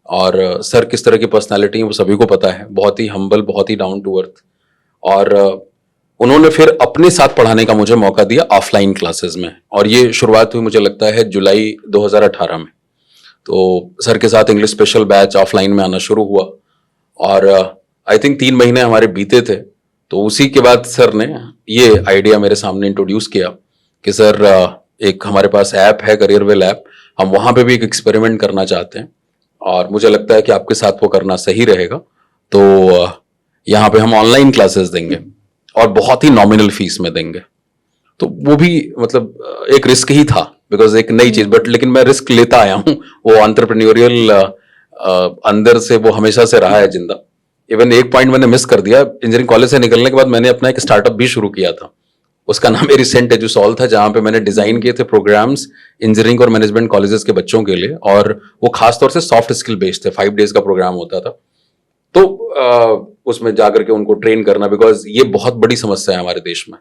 और सर किस तरह की पर्सनालिटी है वो सभी को पता है, बहुत ही हम्बल, बहुत ही डाउन टू अर्थ। और उन्होंने फिर अपने साथ पढ़ाने का मुझे मौका दिया ऑफलाइन क्लासेस में, और ये शुरुआत हुई मुझे लगता है जुलाई 2018 में। तो सर के साथ इंग्लिश स्पेशल बैच ऑफलाइन में आना शुरू हुआ और आई थिंक 3 महीने हमारे बीते थे। तो उसी के बाद सर ने ये आइडिया मेरे सामने इंट्रोड्यूस किया कि सर एक हमारे पास ऐप है करियरवेल ऐप, हम वहां पे भी एक एक्सपेरिमेंट करना चाहते हैं और मुझे लगता है कि आपके साथ वो करना सही रहेगा। तो यहाँ पे हम ऑनलाइन क्लासेस देंगे और बहुत ही नॉमिनल फीस में देंगे। तो वो भी मतलब एक रिस्क ही था, बिकॉज एक नई चीज, बट लेकिन मैं रिस्क लेता आया हूँ। वो एंटरप्रेन्योरियल अंदर से वो हमेशा से रहा है जिंदा। इवन एक पॉइंट मैंने मिस कर दिया, इंजीनियरिंग कॉलेज से निकलने के बाद मैंने अपना एक स्टार्टअप भी शुरू किया था। उसका नाम रिसेंट एजुसॉल था, जहां पे मैंने डिजाइन किए थे प्रोग्राम्स इंजीनियरिंग और मैनेजमेंट कॉलेजेस के बच्चों के लिए, और वो खासतौर से सॉफ्ट स्किल बेस्ड थे। 5 डेज का प्रोग्राम होता था। तो उसमें जाकर के उनको ट्रेन करना, बिकॉज ये बहुत बड़ी समस्या है हमारे देश में।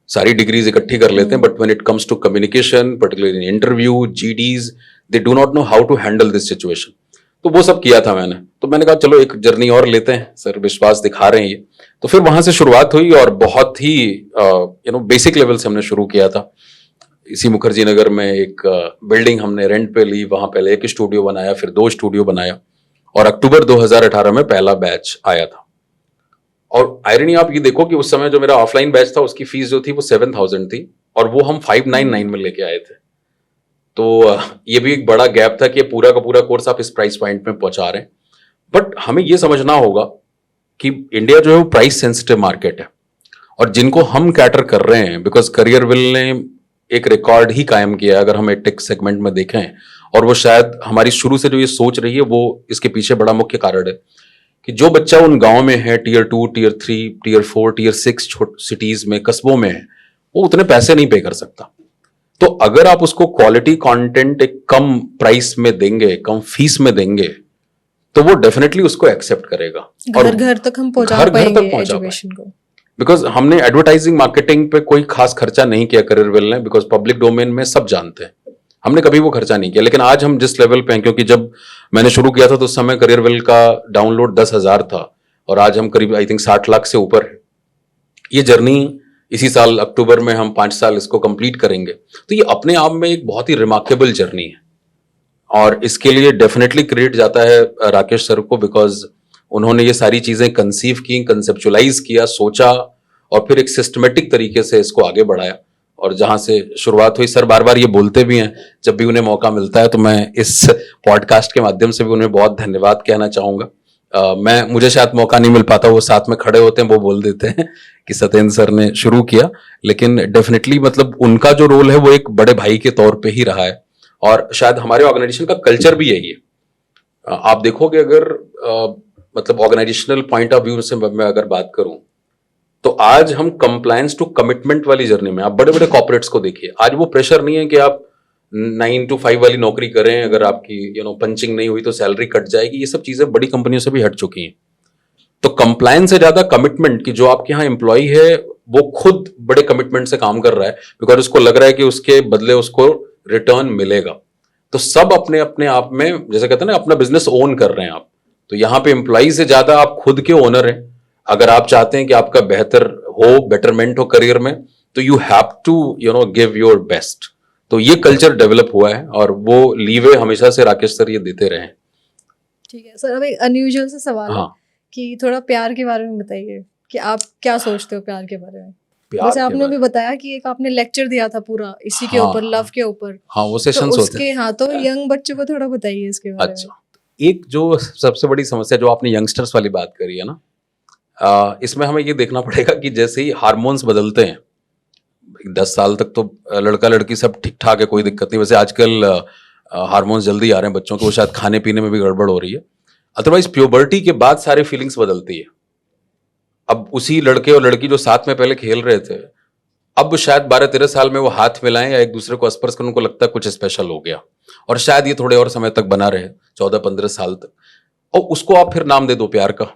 सारी डिग्रीज इकट्ठी कर लेते हैं, but when it comes to communication, particularly in interview, GDs, they do not know how to handle this situation. तो वो सब किया था मैंने। तो मैंने कहा चलो एक जर्नी और लेते हैं, सर विश्वास दिखा रहे हैं ये। तो फिर वहां से शुरुआत हुई और बहुत ही बेसिक लेवल से हमने शुरू किया था। इसी मुखर्जी नगर में एक बिल्डिंग हमने रेंट पे ली, वहां पहले एक स्टूडियो बनाया, फिर 2 स्टूडियो बनाया, और अक्टूबर 2018 में पहला बैच आया था। और आयरनी आप ये देखो कि उस समय जो मेरा ऑफलाइन बैच था उसकी फीस जो थी वो 7,000 थी, और वो हम 599 में लेके आए थे। तो ये भी एक बड़ा गैप था कि पूरा का पूरा कोर्स आप इस प्राइस पॉइंट में पहुंचा रहे हैं। बट हमें ये समझना होगा कि इंडिया जो है वो प्राइस सेंसिटिव मार्केट है, और जिनको हम कैटर कर रहे हैं, बिकॉज करियरविल ने एक रिकॉर्ड ही कायम किया है अगर हम टेक सेगमेंट में देखें, और वो शायद हमारी शुरू से जो ये सोच रही है वो इसके पीछे बड़ा मुख्य कारण है कि जो बच्चा उन गांव में है, tier 2, tier 3, tier 4, tier 6 cities में, कस्बों में है, वो उतने पैसे नहीं पे कर सकता। तो अगर आप उसको क्वालिटी कंटेंट एक कम प्राइस में देंगे, कम फीस में देंगे, तो वो डेफिनेटली उसको एक्सेप्ट करेगा और घर घर तक हम पहुंचा पाएंगे एजुकेशन को। बिकॉज हमने एडवर्टाइजिंग मार्केटिंग पे कोई खास खर्चा नहीं किया करियरविल ने, बिकॉज पब्लिक डोमेन में सब जानते हैं, हमने कभी वो खर्चा नहीं किया। लेकिन आज हम जिस लेवल पे हैं, क्योंकि जब मैंने शुरू किया था तो उस समय करियरविल का डाउनलोड 10,000 था, और आज हम करीब आई थिंक 60 लाख से ऊपर है। ये जर्नी इसी साल अक्टूबर में हम 5 साल इसको कंप्लीट करेंगे। तो ये अपने आप में एक बहुत ही रिमार्केबल जर्नी है, और इसके लिए डेफिनेटली क्रेडिट जाता है राकेश सर को, बिकॉज उन्होंने ये सारी चीजें कंसीव की, कंसेप्चुलाइज किया, सोचा, और फिर एक सिस्टमेटिक तरीके से इसको आगे बढ़ाया, और जहां से शुरुआत हुई। सर बार बार ये बोलते भी हैं जब भी उन्हें मौका मिलता है, तो मैं इस पॉडकास्ट के माध्यम से भी उन्हें बहुत धन्यवाद कहना चाहूंगा। मुझे शायद मौका नहीं मिल पाता, वो साथ में खड़े होते हैं, वो बोल देते हैं कि सत्येंद्र सर ने शुरू किया, लेकिन डेफिनेटली मतलब उनका जो रोल है वो एक बड़े भाई के तौर पे ही रहा है, और शायद हमारे ऑर्गेनाइजेशन का कल्चर भी यही है। आप देखोगे अगर मतलब ऑर्गेनाइजेशनल पॉइंट ऑफ व्यू से मैं अगर बात करूं, तो आज हम कंप्लायंस टू कमिटमेंट वाली जर्नी में, आप बड़े बड़े कॉर्पोरेट्स को देखिए, आज वो प्रेशर नहीं है कि आप 9 to 5 वाली नौकरी करें, अगर आपकी पंचिंग नहीं हुई तो सैलरी कट जाएगी, ये सब चीजें बड़ी कंपनियों से भी हट चुकी हैं। तो कंप्लायंस से ज्यादा कमिटमेंट की, जो आपके यहाँ एम्प्लॉय है वो खुद बड़े कमिटमेंट से काम कर रहा है, बिकॉज उसको लग रहा है कि उसके बदले उसको रिटर्न मिलेगा। तो सब अपने अपने आप में, जैसे कहते हैं ना, अपना बिजनेस ओन कर रहे हैं आप। तो यहाँ पे एम्प्लॉय से ज्यादा आप खुद के ओनर हैं। अगर आप चाहते हैं कि आपका बेहतर हो, बेटरमेंट हो करियर में, तो you have to give your best. तो ये कल्चर डेवलप हुआ है और वो लीवे हमेशा से राकेश सर ये देते रहे हैं। ठीक है सर, अब एक अनयूजुअल सा सवाल है हाँ, कि थोड़ा प्यार के बारे में बताइए कि आप क्या सोचते हो प्यार के बारे में। प्यार जैसे के आपने बारे भी बताया कि एक आपने लेक्चर दिया था पूरा इसी के हाँ, ऊपर, लव के ऊपर। हाँ, वो तो सेशंस होते हैं। उसके, हाँ, तो यंग बच्चों को थोड़ा बताइए इसके बारे में। अच्छा, एक जो सबसे बड़ी समस्या जो आपने यंगस्टर्स वाली बात करी है ना, इसमें हमें ये देखना पड़ेगा कि जैसे ही हार्मोन्स बदलते हैं, 10 साल तक तो लड़का लड़की सब ठीक ठाक है, कोई दिक्कत नहीं। वैसे आजकल हार्मोन्स जल्दी आ रहे हैं बच्चों के, वो शायद खाने पीने में भी गड़बड़ हो रही है। अदरवाइज प्यूबर्टी के बाद सारी फीलिंग्स बदलती है। अब उसी लड़के और लड़की जो साथ में पहले खेल रहे थे, अब शायद 12-13 साल में वो हाथ मिलाएं या एक दूसरे को स्पर्श करें, उनको लगता है कुछ स्पेशल हो गया, और शायद ये थोड़े और समय तक बना रहे, 14-15 साल तक, और उसको आप फिर नाम दे दो प्यार का।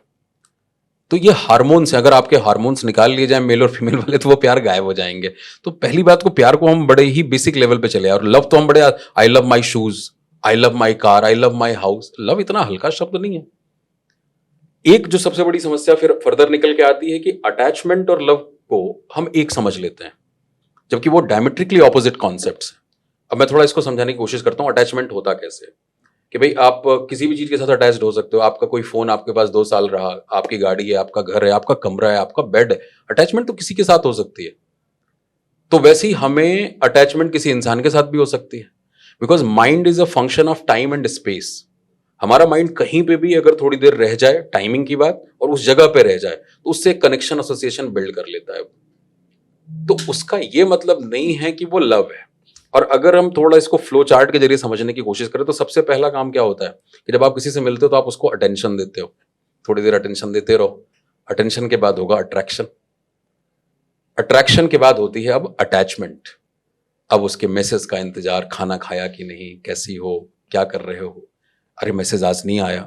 तो ये हार्मोन्स है, अगर आपके हार्मोन्स निकाल लिए जाए मेल और फीमेल वाले, तो वो प्यार गायब हो जाएंगे। तो पहली बात को, प्यार को हम बड़े ही बेसिक लेवल पे चले, और लव तो हम बड़े, I love my shoes, I love my car, I love my house. Love इतना हल्का शब्द नहीं है। एक जो सबसे बड़ी समस्या फिर फर्दर निकल के आती है कि अटैचमेंट और लव को हम एक समझ लेते हैं, जबकि वो डायमेट्रिकली ऑपोजिट कॉन्सेप्ट्स हैं। अब मैं थोड़ा इसको समझाने की कोशिश करता हूं, अटैचमेंट होता कैसे है। कि भाई आप किसी भी चीज के साथ अटैच्ड हो सकते हो। आपका कोई फोन आपके पास 2 साल रहा, आपकी गाड़ी है, आपका घर है, आपका कमरा है, आपका बेड है, अटैचमेंट तो किसी के साथ हो सकती है। तो वैसे ही हमें अटैचमेंट किसी इंसान के साथ भी हो सकती है, because mind is a function of time and space. हमारा माइंड कहीं पे भी अगर थोड़ी देर रह जाए, टाइमिंग की बात, और उस जगह पे रह जाए, तो उससे कनेक्शन, एसोसिएशन बिल्ड कर लेता है। तो उसका ये मतलब नहीं है कि वो लव है। और अगर हम थोड़ा इसको फ्लो चार्ट के जरिए समझने की कोशिश करें, तो सबसे पहला काम क्या होता है कि जब आप किसी से मिलते हो तो आप उसको अटेंशन देते हो, थोड़ी देर अटेंशन देते रहो। अटेंशन के बाद होगा अट्रैक्शन, अट्रैक्शन के बाद होती है अब अटैचमेंट। अब उसके मैसेज का इंतजार, खाना खाया कि नहीं, कैसी हो, क्या कर रहे हो, अरे मैसेज आज नहीं आया।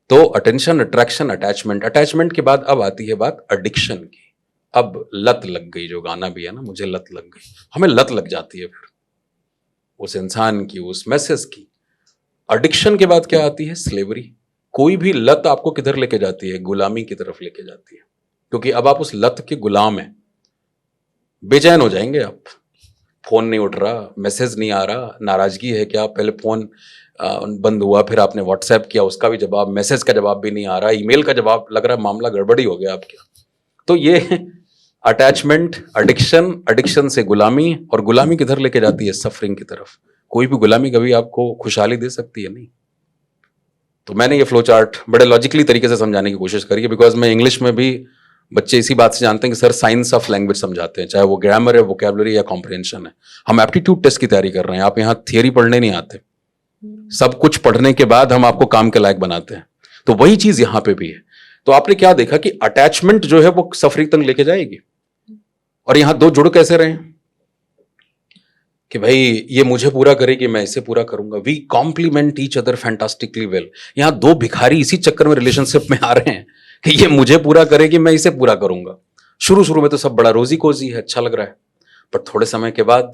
तो अटेंशन, अट्रैक्शन, अटैचमेंट। अटैचमेंट के बाद अब आती है बात एडिक्शन की। अब लत लग गई, जो गाना भी है ना, मुझे लत लग गई, हमें लत लग जाती है फिर उस इंसान की, उस मैसेज की। एडिक्शन के बाद क्या आती है? स्लेवरी। कोई भी लत आपको किधर लेके जाती है? गुलामी की तरफ लेके जाती है, क्योंकि अब आप उस लत के गुलाम हैं। बेचैन हो जाएंगे आप, फोन नहीं उठ रहा, मैसेज नहीं आ रहा, नाराजगी है क्या? पहले फोन बंद हुआ, फिर आपने व्हाट्सएप किया, उसका भी जवाब, मैसेज का जवाब भी नहीं आ रहा, ईमेल का जवाब, लग रहा है मामला गड़बड़ी हो गया आपके। तो ये अटैचमेंट, एडिक्शन, एडिक्शन से गुलामी, और गुलामी किधर लेके जाती है? सफरिंग की तरफ। कोई भी गुलामी कभी आपको खुशहाली दे सकती है? नहीं। तो मैंने ये फ्लो चार्ट बड़े लॉजिकली तरीके से समझाने की कोशिश करी है, बिकॉज मैं इंग्लिश में भी, बच्चे इसी बात से जानते हैं कि सर साइंस ऑफ लैंग्वेज समझाते हैं, चाहे वो ग्रामर है, वोकैबुलरी या कॉम्प्रिहेंशन है। हम एप्टीट्यूड टेस्ट की तैयारी कर रहे हैं, आप यहाँ थियरी पढ़ने नहीं आते। सब कुछ पढ़ने के बाद हम आपको काम के लायक बनाते हैं। तो वही चीज यहां पे भी है। तो आपने क्या देखा कि अटैचमेंट जो है वो सफरिंग तक लेके जाएगी, और यहां दो जुड़ कैसे रहे कि भाई ये मुझे पूरा करेगी, मैं इसे पूरा करूंगा। We complement each other fantastically well. यहां दो भिखारी इसी चक्कर में रिलेशनशिप में आ रहे हैं कि ये मुझे पूरा करेगी, मैं इसे पूरा करूंगा। शुरू शुरू में तो सब बड़ा रोजी कोजी है, अच्छा लग रहा है, पर थोड़े समय के बाद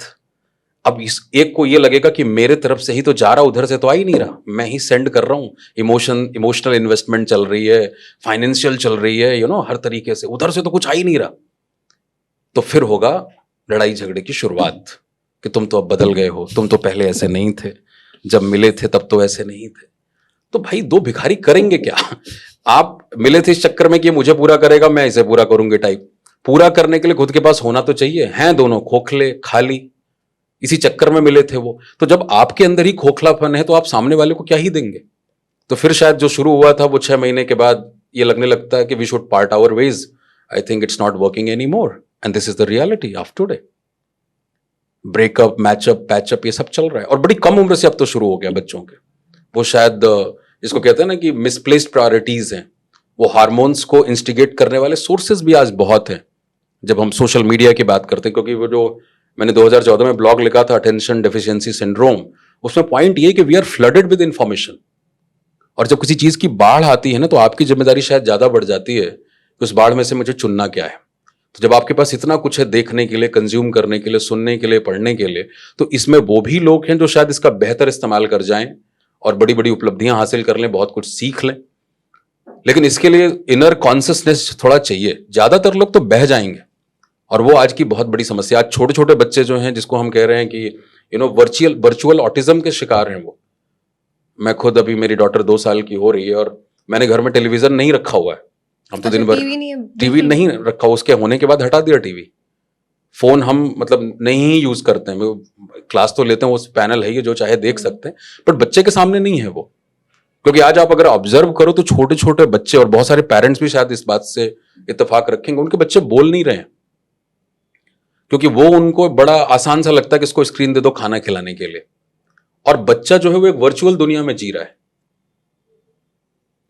अब इस एक को ये लगेगा कि मेरे तरफ से ही तो जा रहा, उधर से तो आ ही नहीं रहा, मैं ही सेंड कर रहा हूं। इमोशनल इन्वेस्टमेंट चल रही है, फाइनेंशियल चल रही है, हर तरीके से, उधर से तो कुछ आ ही नहीं रहा। तो फिर होगा लड़ाई झगड़े की शुरुआत कि तुम तो अब बदल गए हो, तुम तो पहले ऐसे नहीं थे, जब मिले थे तब तो ऐसे नहीं थे। तो भाई दो भिखारी करेंगे क्या? आप मिले थे इस चक्कर में कि मुझे पूरा करेगा, मैं इसे पूरा करूंगी टाइप। पूरा करने के लिए खुद के पास होना तो चाहिए। हैं दोनों खोखले, खाली, इसी चक्कर में मिले थे वो। तो जब आपके अंदर ही खोखलापन है तो आप सामने वाले को क्या ही देंगे? तो फिर शायद जो शुरू हुआ था वो 6 महीने के बाद ये लगने लगता है कि we should part our ways. I think it's not working any more and this is the reality of today. Breakup, matchup, patchup, ये सब चल रहा है, और बड़ी कम उम्र से अब तो शुरू हो गया बच्चों के। वो शायद जिसको कहते हैं ना कि मिसप्लेस्ड प्रायोरिटीज हैं, वो हार्मोन्स को इंस्टिगेट करने वाले सोर्सेज भी आज बहुत हैं। जब हम सोशल मीडिया की बात करते हैं, क्योंकि वो जो मैंने 2014 में ब्लॉग लिखा था अटेंशन डेफिशिएंसी सिंड्रोम, उसमें पॉइंट ये कि we are flooded with information, और जब किसी चीज की बाढ़ आती है ना तो आपकी जिम्मेदारी शायद ज्यादा बढ़ जाती है कि उस बाढ़ में से मुझे चुनना क्या है। तो जब आपके पास इतना कुछ है देखने के लिए, कंज्यूम करने के लिए, सुनने के लिए, पढ़ने के लिए, तो इसमें वो भी लोग हैं जो शायद इसका बेहतर इस्तेमाल कर जाएं और बड़ी बड़ी उपलब्धियां हासिल कर लें, बहुत कुछ सीख लें। लेकिन इसके लिए इनर कॉन्सियसनेस थोड़ा चाहिए। ज्यादातर लोग तो बह जाएंगे, और वो आज की बहुत बड़ी समस्या। आज छोटे छोटे बच्चे जो हैं, जिसको हम कह रहे हैं कि वर्चुअल ऑटिज्म के शिकार हैं वो। मैं खुद, अभी मेरी डॉटर 2 साल की हो रही है और मैंने घर में टेलीविजन नहीं रखा हुआ है। हम तो दिन भर टीवी नहीं रखा, उसके होने के बाद हटा दिया टीवी। फोन हम मतलब नहीं ही यूज करते हैं। क्लास तो लेते हैं, वो पैनल है ये जो चाहे देख सकते हैं, बट बच्चे के सामने नहीं है वो। क्योंकि आज आप अगर ऑब्जर्व करो तो छोटे छोटे बच्चे, और बहुत सारे पेरेंट्स भी शायद इस बात से इत्तेफाक रखेंगे, उनके बच्चे बोल नहीं रहे हैं, क्योंकि वो उनको बड़ा आसान सा लगता है कि इसको स्क्रीन दे दो खाना खिलाने के लिए। और बच्चा जो है वो एक वर्चुअल दुनिया में जी रहा है,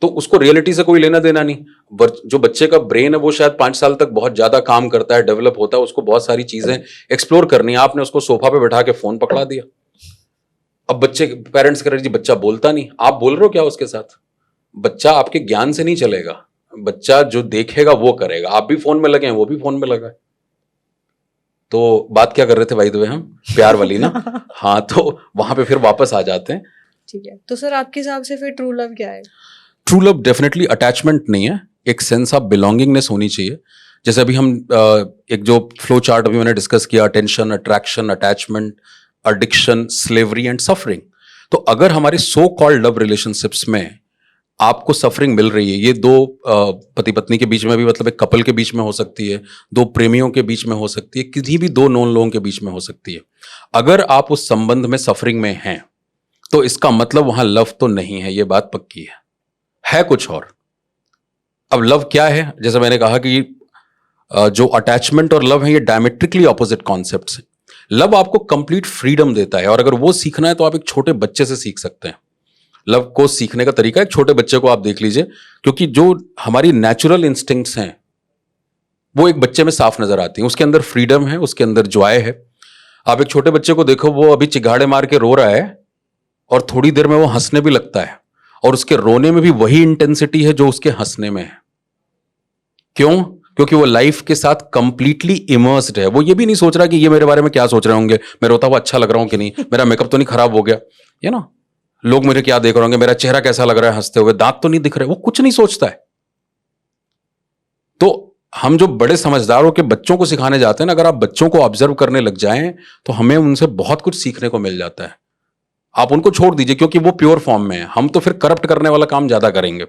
तो उसको रियलिटी से कोई लेना देना नहीं। जो बच्चे का ब्रेन है वो शायद 5 साल तक बहुत ज्यादा काम करता है, डेवलप होता है, उसको बहुत सारी चीजें एक्सप्लोर करनी है। आपने उसको सोफा पे बैठा के फोन पकड़ा दिया। अब बच्चे, पेरेंट्स कह रहे जी बच्चा बोलता नहीं, आप बोल रहे हो क्या उसके साथ? बच्चा आपके ज्ञान से नहीं चलेगा, बच्चा जो देखेगा वो करेगा। आप भी फोन में लगे हैं, वो भी फोन में लगा है। तो बात क्या कर रहे थे भाई, दो हम प्यार वाली ना। हाँ, तो वहां पे फिर वापस आ जाते हैं। ठीक है, तो सर आपके हिसाब से फिर ट्रू लव क्या है? ट्रू लव डेफिनेटली अटैचमेंट नहीं है, एक सेंस ऑफ बिलोंगिंगनेस होनी चाहिए। जैसे अभी हम एक जो फ्लो चार्ट अभी मैंने डिस्कस किया, attention, attraction, attachment, addiction, slavery and suffering. तो अगर हमारे सो कॉल्ड लव रिलेशनशिप्स में आपको सफरिंग मिल रही है, ये दो पति पत्नी के बीच में भी, मतलब एक कपल के बीच में हो सकती है, दो प्रेमियों के बीच में हो सकती है, किसी भी दो नॉन लोगों के बीच में हो सकती है। अगर आप उस संबंध में सफरिंग में हैं तो इसका मतलब वहां लव तो नहीं है, ये बात पक्की है कुछ और। अब लव क्या है? जैसे मैंने कहा कि जो अटैचमेंट और लव है ये डायमेट्रिकली ऑपोजिट कॉन्सेप्ट्स हैं। लव आपको कंप्लीट फ्रीडम देता है, और अगर वो सीखना है तो आप एक छोटे बच्चे से सीख सकते हैं। लव को सीखने का तरीका एक छोटे बच्चे को आप देख लीजिए, क्योंकि जो हमारी नेचुरल इंस्टिंक्ट्स हैं वो एक बच्चे में साफ नजर आती हैं। उसके अंदर फ्रीडम है, उसके अंदर जॉय है। आप एक छोटे बच्चे को देखो, वो अभी चिघाड़े मार के रो रहा है और थोड़ी देर में वो हंसने भी लगता है, और उसके रोने में भी वही इंटेंसिटी है जो उसके हंसने में है। क्यों? क्योंकि वो लाइफ के साथ कंप्लीटली इमर्स्ड है। वो ये भी नहीं सोच रहा कि ये मेरे बारे में क्या सोच रहे होंगे, मैं रोता हुआ अच्छा लग रहा हूं कि नहीं, मेरा मेकअप तो नहीं खराब हो गया, ये ना, लोग मेरे क्या देख रहे होंगे, मेरा चेहरा कैसा लग रहा है हंसते हुए, दांत तो नहीं दिख रहे। वो कुछ नहीं सोचता है। तो हम जो बड़े समझदारों के बच्चों को सिखाने जाते हैं ना, अगर आप बच्चों को ऑब्जर्व करने लग जाएं तो हमें उनसे बहुत कुछ सीखने को मिल जाता है। आप उनको छोड़ दीजिए, क्योंकि वो प्योर फॉर्म में है। हम तो फिर करप्ट करने वाला काम ज्यादा करेंगे।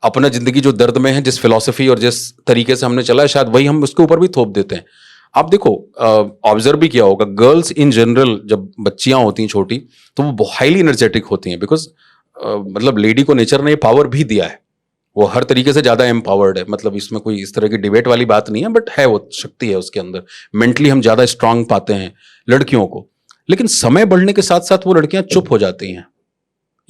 अपना जिंदगी जो दर्द में है, जिस फिलॉसफी और जिस तरीके से हमने चला है, शायद वही हम उसके ऊपर भी थोप देते हैं। आप देखो, ऑब्जर्व भी किया होगा, गर्ल्स इन जनरल जब बच्चियां होती हैं छोटी, तो वो हाईली एनर्जेटिक होती हैं, बिकॉज मतलब लेडी को नेचर ने पावर भी दिया है, वो हर तरीके से ज्यादा एम्पावर्ड है। मतलब इसमें कोई इस तरह की डिबेट वाली बात नहीं है, बट है, वो शक्ति है उसके अंदर। मेंटली हम ज्यादा स्ट्रांग पाते हैं लड़कियों को। लेकिन समय बढ़ने के साथ साथ वो लड़कियां चुप हो जाती हैं,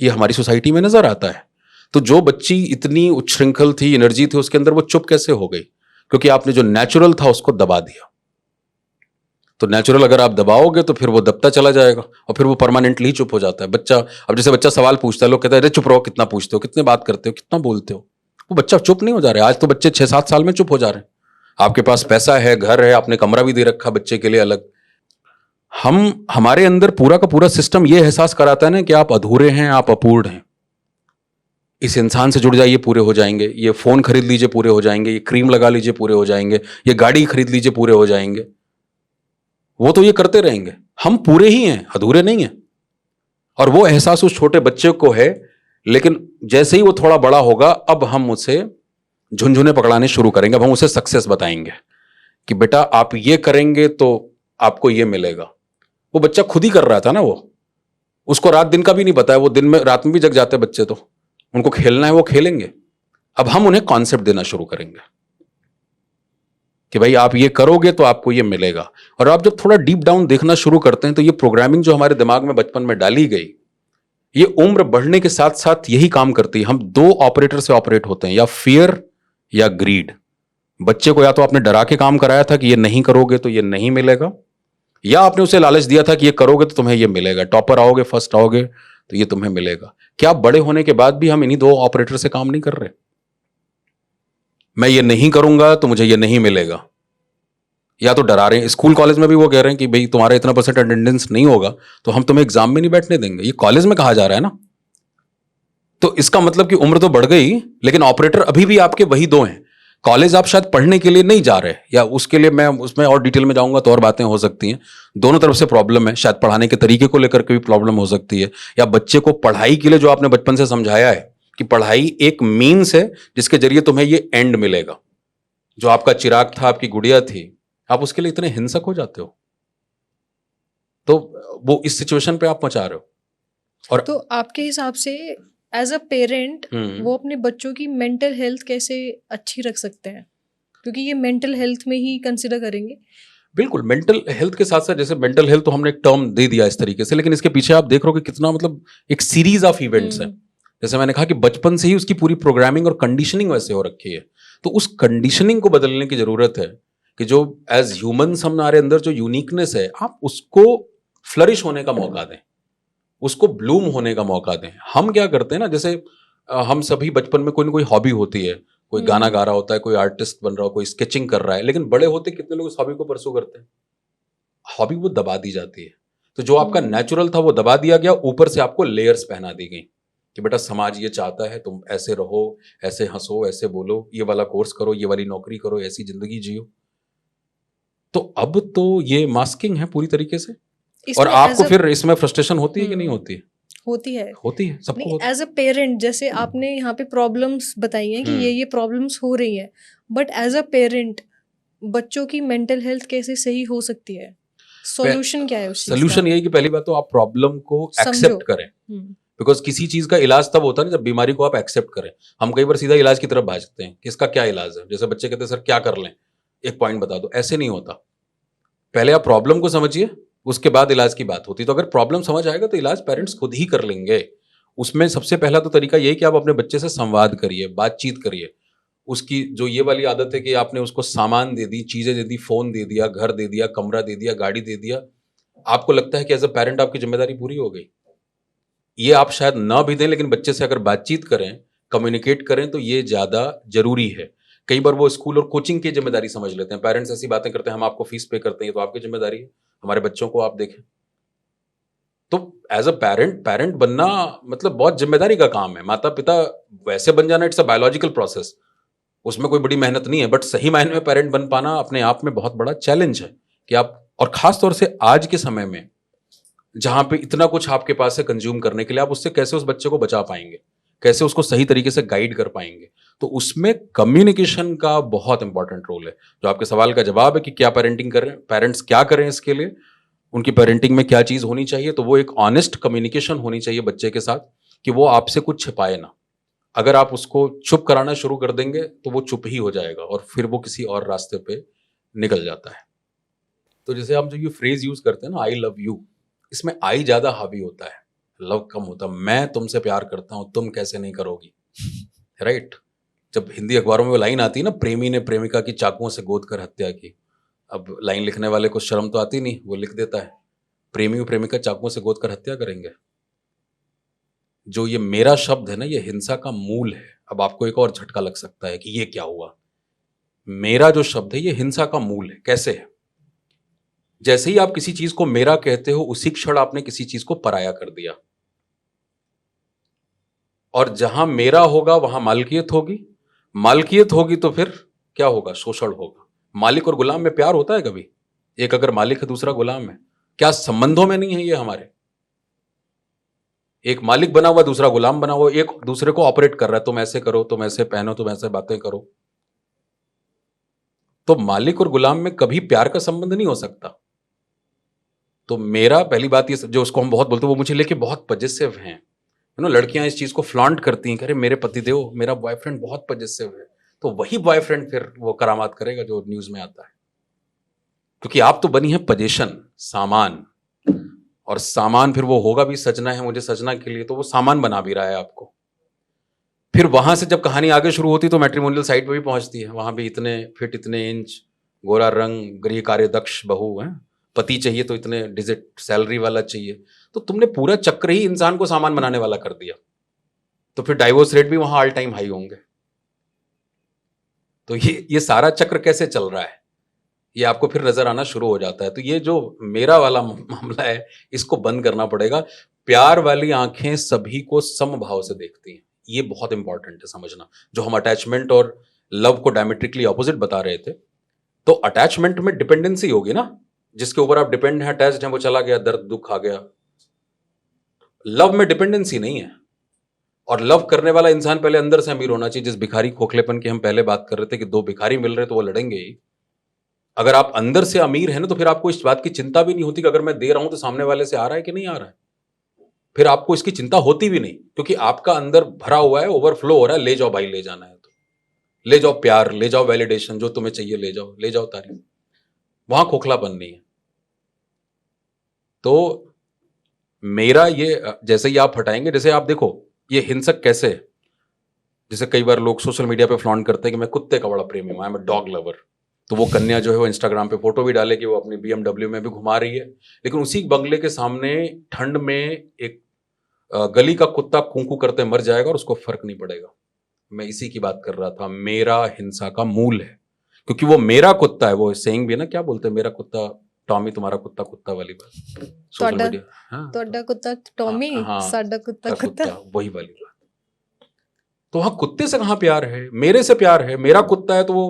ये हमारी सोसाइटी में नजर आता है। तो जो बच्ची इतनी उच्छृंखल थी, एनर्जी थी उसके अंदर, वो चुप कैसे हो गई? क्योंकि आपने जो नेचुरल था उसको दबा दिया। तो नेचुरल अगर आप दबाओगे तो फिर वो दबता चला जाएगा, और फिर वो परमानेंटली चुप हो जाता है बच्चा। अब जैसे बच्चा सवाल पूछता है, लोग कहते हैं अरे चुप रहो, कितना पूछते हो, कितने बात करते हो, कितना बोलते हो। वो बच्चा चुप नहीं हो जा रहा है। आज तो बच्चे 6-7 साल में चुप हो जा रहे हैं। आपके पास पैसा है, घर है, आपने कमरा भी दे रखा बच्चे के लिए अलग। हमारे अंदर पूरा का पूरा सिस्टम ये एहसास कराता है ना कि आप अधूरे हैं, आप अपूर्ण हैं। इस इंसान से जुड़ जाइए, पूरे हो जाएंगे। ये फोन खरीद लीजिए, पूरे हो जाएंगे। ये क्रीम लगा लीजिए, पूरे हो जाएंगे। ये गाड़ी खरीद लीजिए, पूरे हो जाएंगे। वो तो ये करते रहेंगे, हम पूरे ही हैं, अधूरे नहीं हैं। और वो एहसास उस छोटे बच्चे को है, लेकिन जैसे ही वो थोड़ा बड़ा होगा, अब हम उसे झुनझुने पकड़ाने शुरू करेंगे। अब हम उसे सक्सेस बताएंगे कि बेटा आप ये करेंगे तो आपको ये मिलेगा। वो बच्चा खुद ही कर रहा था ना, वो, उसको रात दिन का भी नहीं पता है। वो दिन में, रात में भी जग जाते हैं बच्चे, तो उनको खेलना है, वो खेलेंगे। अब हम उन्हें कॉन्सेप्ट देना शुरू करेंगे कि भाई आप ये करोगे तो आपको ये मिलेगा। और आप जब थोड़ा डीप डाउन देखना शुरू करते हैं तो ये प्रोग्रामिंग जो हमारे दिमाग में बचपन में डाली गई, ये उम्र बढ़ने के साथ साथ यही काम करती है। हम 2 ऑपरेटर से ऑपरेट होते हैं, या फियर या ग्रीड। बच्चे को या तो आपने डरा के काम कराया था कि ये नहीं करोगे तो ये नहीं मिलेगा, या आपने उसे लालच दिया था कि ये करोगे तो तुम्हें ये मिलेगा, टॉपर आओगे, फर्स्ट आओगे तो ये तुम्हें मिलेगा। क्या बड़े होने के बाद भी हम इन्हीं दो ऑपरेटर से काम नहीं कर रहे? मैं ये नहीं करूंगा तो मुझे ये नहीं मिलेगा, या तो डरा रहे हैं। स्कूल कॉलेज में भी वो कह रहे हैं कि भाई तुम्हारा इतना परसेंट अटेंडेंस नहीं होगा तो हम तुम्हें एग्जाम में नहीं बैठने देंगे। ये कॉलेज में कहा जा रहा है ना। तो इसका मतलब कि उम्र तो बढ़ गई, लेकिन ऑपरेटर अभी भी आपके वही दो हैं। कॉलेज आप शायद पढ़ने के लिए नहीं जा रहे, या उसके लिए मैं उसमें और डिटेल में जाऊंगा तो और बातें हो सकती हैं। दोनों तरफ से प्रॉब्लम है, शायद पढ़ाने के तरीके को लेकर के भी प्रॉब्लम हो सकती है, या बच्चे को पढ़ाई के लिए जो आपने बचपन से समझाया है कि पढ़ाई एक मीन्स है जिसके जरिए तुम्हें ये एंड मिलेगा। जो आपका चिराग था, आपकी गुड़िया थी, आप उसके लिए इतने हिंसक हो जाते हो, तो वो इस सिचुएशन पे आप पहुंचा रहे हो। और तो आपके हिसाब से एज अ पेरेंट वो अपने बच्चों की मेंटल हेल्थ कैसे अच्छी रख सकते हैं, क्योंकि ये मेंटल हेल्थ में ही कंसिडर करेंगे। बिल्कुल, मेंटल हेल्थ के साथ साथ, जैसे मेंटल हेल्थ तो हमने एक टर्म दे दिया इस तरीके से, लेकिन इसके पीछे आप देख रहे हो कि कितना मतलब एक सीरीज ऑफ इवेंट्स है। जैसे मैंने कहा कि बचपन से ही उसकी पूरी प्रोग्रामिंग और कंडीशनिंग वैसे हो रखी है, तो उस कंडीशनिंग को बदलने की जरूरत है कि जो एज ह्यूमंस हमारे अंदर जो यूनिकनेस है, आप उसको फ्लरिश होने का मौका दें, उसको ब्लूम होने का मौका दें। हम क्या करते हैं ना, जैसे हम सभी बचपन में कोई ना कोई हॉबी होती है, कोई गाना गा रहा होता है, कोई आर्टिस्ट बन रहा हो, कोई स्केचिंग कर रहा है, लेकिन बड़े होते कितने लोग इस हॉबी को परसू करते हैं? हॉबी वो दबा दी जाती है। तो जो आपका नेचुरल था वो दबा दिया गया, ऊपर से आपको लेयर्स पहना दी गई कि बेटा समाज ये चाहता है, तुम ऐसे रहो, ऐसे हंसो, ऐसे बोलो, ये वाला कोर्स करो, ये वाली नौकरी करो, ऐसी जिंदगी जियो। तो अब तो ये मास्किंग है पूरी तरीके से। और आपको फिर इसमें फ्रस्ट्रेशन होती है कि नहीं होती है? होती है, होती है, सबको होती है। एज अ पेरेंट, जैसे आपने यहाँ पे प्रॉब्लम्स बताई हैं कि ये प्रॉब्लम्स हो रही हैं, बट एज अ पेरेंट बच्चों की मेंटल हेल्थ कैसे सही हो सकती है? सॉल्यूशन क्या है उस चीज का? सोल्यूशन यही कि पहली बात तो आप प्रॉब्लम को एक्सेप्ट करें, बिकॉज किसी चीज का इलाज तब होता है ना जब बीमारी को आप एक्सेप्ट करें। हम कई बार सीधा इलाज की तरफ भागते हैं कि इसका क्या इलाज है। जैसे बच्चे कहते हैं सर क्या कर लें, एक पॉइंट बता दो। ऐसे नहीं होता, पहले आप प्रॉब्लम को समझिए, उसके बाद इलाज की बात होती है। तो अगर प्रॉब्लम समझ आएगा तो इलाज पेरेंट्स खुद ही कर लेंगे। उसमें सबसे पहला तो तरीका यही कि आप अपने बच्चे से संवाद करिए, बातचीत करिए। उसकी जो ये वाली आदत है कि आपने उसको सामान दे दी, चीजें दे दी, फोन दे दिया, घर दे दिया, कमरा दे दिया, गाड़ी दे दिया, आपको लगता है कि एज अ पेरेंट आपकी जिम्मेदारी पूरी हो गई। ये आप शायद ना भी दें, लेकिन बच्चे से अगर बातचीत करें, कम्युनिकेट करें, तो ये ज्यादा जरूरी है। कई बार वो स्कूल और कोचिंग की जिम्मेदारी समझ लेते हैं। पेरेंट्स ऐसी बातें करते हैं, हम आपको फीस पे करते हैं, तो आपकी जिम्मेदारी है, हमारे बच्चों को आप देखें। तो एज अ पेरेंट बनना मतलब बहुत जिम्मेदारी का काम है। माता पिता वैसे बन जाना इट्स अ बायोलॉजिकल प्रोसेस, उसमें कोई बड़ी मेहनत नहीं है, बट सही मायने में पेरेंट बन पाना अपने आप में बहुत बड़ा चैलेंज है कि आप, और खास तौर से आज के समय में जहां पे इतना कुछ आपके पास है कंज्यूम करने के लिए, आप उससे कैसे उस बच्चे को बचा पाएंगे, कैसे उसको सही तरीके से गाइड कर पाएंगे? तो उसमें कम्युनिकेशन का बहुत इंपॉर्टेंट रोल है। जो आपके सवाल का जवाब है कि क्या पेरेंटिंग करें, पेरेंट्स क्या करें इसके लिए, उनकी पेरेंटिंग में क्या चीज होनी चाहिए, तो वो एक ऑनेस्ट कम्युनिकेशन होनी चाहिए बच्चे के साथ कि वो आपसे कुछ छिपाए ना। अगर आप उसको चुप कराना शुरू कर देंगे तो वो चुप ही हो जाएगा और फिर वो किसी और रास्ते पे निकल जाता है। तो जैसे हम जो ये फ्रेज यूज करते हैं ना, आई लव यू, इसमें आई ज्यादा हावी होता है, लव कम होता है। मैं तुमसे प्यार करता हूं, तुम कैसे नहीं करोगी, राइट? जब हिंदी अखबारों में वो लाइन आती है ना, प्रेमी ने प्रेमिका की चाकुओं से गोद कर हत्या की, अब लाइन लिखने वाले को शर्म तो आती नहीं, वो लिख देता है प्रेमी और प्रेमिका चाकुओं से गोद कर हत्या करेंगे। जो ये मेरा शब्द है ना, ये हिंसा का मूल है। अब आपको एक और झटका लग सकता है कि ये क्या हुआ। मेरा जो शब्द है ये हिंसा का मूल है। कैसे है? जैसे ही आप किसी चीज को मेरा कहते हो, उसी क्षण आपने किसी चीज को पराया कर दिया। और जहां मेरा होगा वहां मालकियत होगी, मालकियत होगी तो फिर क्या होगा? शोषण होगा। मालिक और गुलाम में प्यार होता है कभी? एक अगर मालिक है दूसरा गुलाम है, क्या संबंधों में नहीं है ये हमारे? एक मालिक बना हुआ, दूसरा गुलाम बना हुआ, एक दूसरे को ऑपरेट कर रहा है, तुम ऐसे करो, तुम ऐसे पहनो, तुम ऐसे बातें करो। तो मालिक और गुलाम में कभी प्यार का संबंध नहीं हो सकता। तो मेरा पहली बात ये, जो उसको हम बहुत बोलते हैं, वो मुझे लेके बहुत पजेसिव हैं, यू नो। लड़कियां इस चीज को फ्लॉन्ट करती हैं कि अरे मेरे पतिदेव, मेरा बॉयफ्रेंड बहुत पजेसिव है। तो वही बॉयफ्रेंड फिर वो करामात करेगा जो न्यूज में आता है, क्योंकि आप तो बनी है पजेशन, सामान। और सामान फिर वो होगा भी सजना है मुझे सजना के लिए, तो वो सामान बना भी रहा है आपको। फिर वहां से जब कहानी आगे शुरू होती तो मैट्रिमोनियल साइट पे भी पहुंचती है, वहां भी इतने फिट, इतने इंच, गोरा रंग, गृह कार्य दक्ष बहू है, पति चाहिए तो इतने डिजिट सैलरी वाला चाहिए। तो तुमने पूरा चक्र ही इंसान को सामान बनाने वाला कर दिया। तो फिर डाइवोर्स रेट भी वहां ऑल टाइम हाई होंगे। तो ये सारा चक्र कैसे चल रहा है, ये आपको फिर नजर आना शुरू हो जाता है। तो ये जो मेरा वाला मामला है, इसको बंद करना पड़ेगा। प्यार वाली आंखें सभी को समभाव से देखती हैं, ये बहुत इंपॉर्टेंट है समझना। जो हम अटैचमेंट और लव को डायमेट्रिकली ऑपोजिट बता रहे थे, तो अटैचमेंट में डिपेंडेंसी होगी ना, जिसके ऊपर आप डिपेंड हैं, अटैच्ड हैं, वो चला गया, दर्द दुख आ गया। लव में डिपेंडेंसी नहीं है। और लव करने वाला इंसान पहले अंदर से अमीर होना चाहिए। जिस भिखारी खोखलेपन की हम पहले बात कर रहे थे कि दो भिखारी मिल रहे तो वो लड़ेंगे ही। अगर आप अंदर से अमीर हैं ना, तो फिर आपको इस बात की चिंता भी नहीं होती कि अगर मैं दे रहा हूं तो सामने वाले से आ रहा है कि नहीं आ रहा है। फिर आपको इसकी चिंता होती भी नहीं, क्योंकि आपका अंदर भरा हुआ है, ओवरफ्लो हो रहा है। ले जाओ भाई, ले जाना है तो ले जाओ, प्यार ले जाओ, वैलिडेशन जो तुम्हें चाहिए ले जाओ, ले जाओ तारीफ। वहां खोखलापन नहीं है। तो मेरा ये, जैसे ही आप हटाएंगे, जैसे आप देखो ये हिंसक कैसे, जैसे कई बार लोग सोशल मीडिया पे फ्लॉन्ट करते हैं कि मैं कुत्ते का बड़ा प्रेमी हूं, आई एम अ डॉग लवर। तो वो कन्या जो है वो इंस्टाग्राम पे फोटो भी डाले कि वो अपनी BMW में भी घुमा रही है, लेकिन उसी बंगले के सामने ठंड में एक गली का कुत्ता कूकू करते मर जाएगा और उसको फर्क नहीं पड़ेगा। मैं इसी की बात कर रहा था। मेरा हिंसा का मूल है, क्योंकि वो मेरा कुत्ता है। वो सेइंग भी है ना, क्या बोलते हैं, मेरा कुत्ता टॉमी, तुम्हारा कुत्ता कुत्ता वाली बात सोशल मीडिया। हाँ, ਤੁਹਾਡਾ ਕੁੱਤਾ ਟੌਮੀ, हाँ, ਸਾਡਾ ਕੁੱਤਾ कुत्ता, ਕੁੱਤਾ। वही वाली बात। तो वहां कुत्ते से कहां प्यार है, मेरे से प्यार है। मेरा कुत्ता है तो वो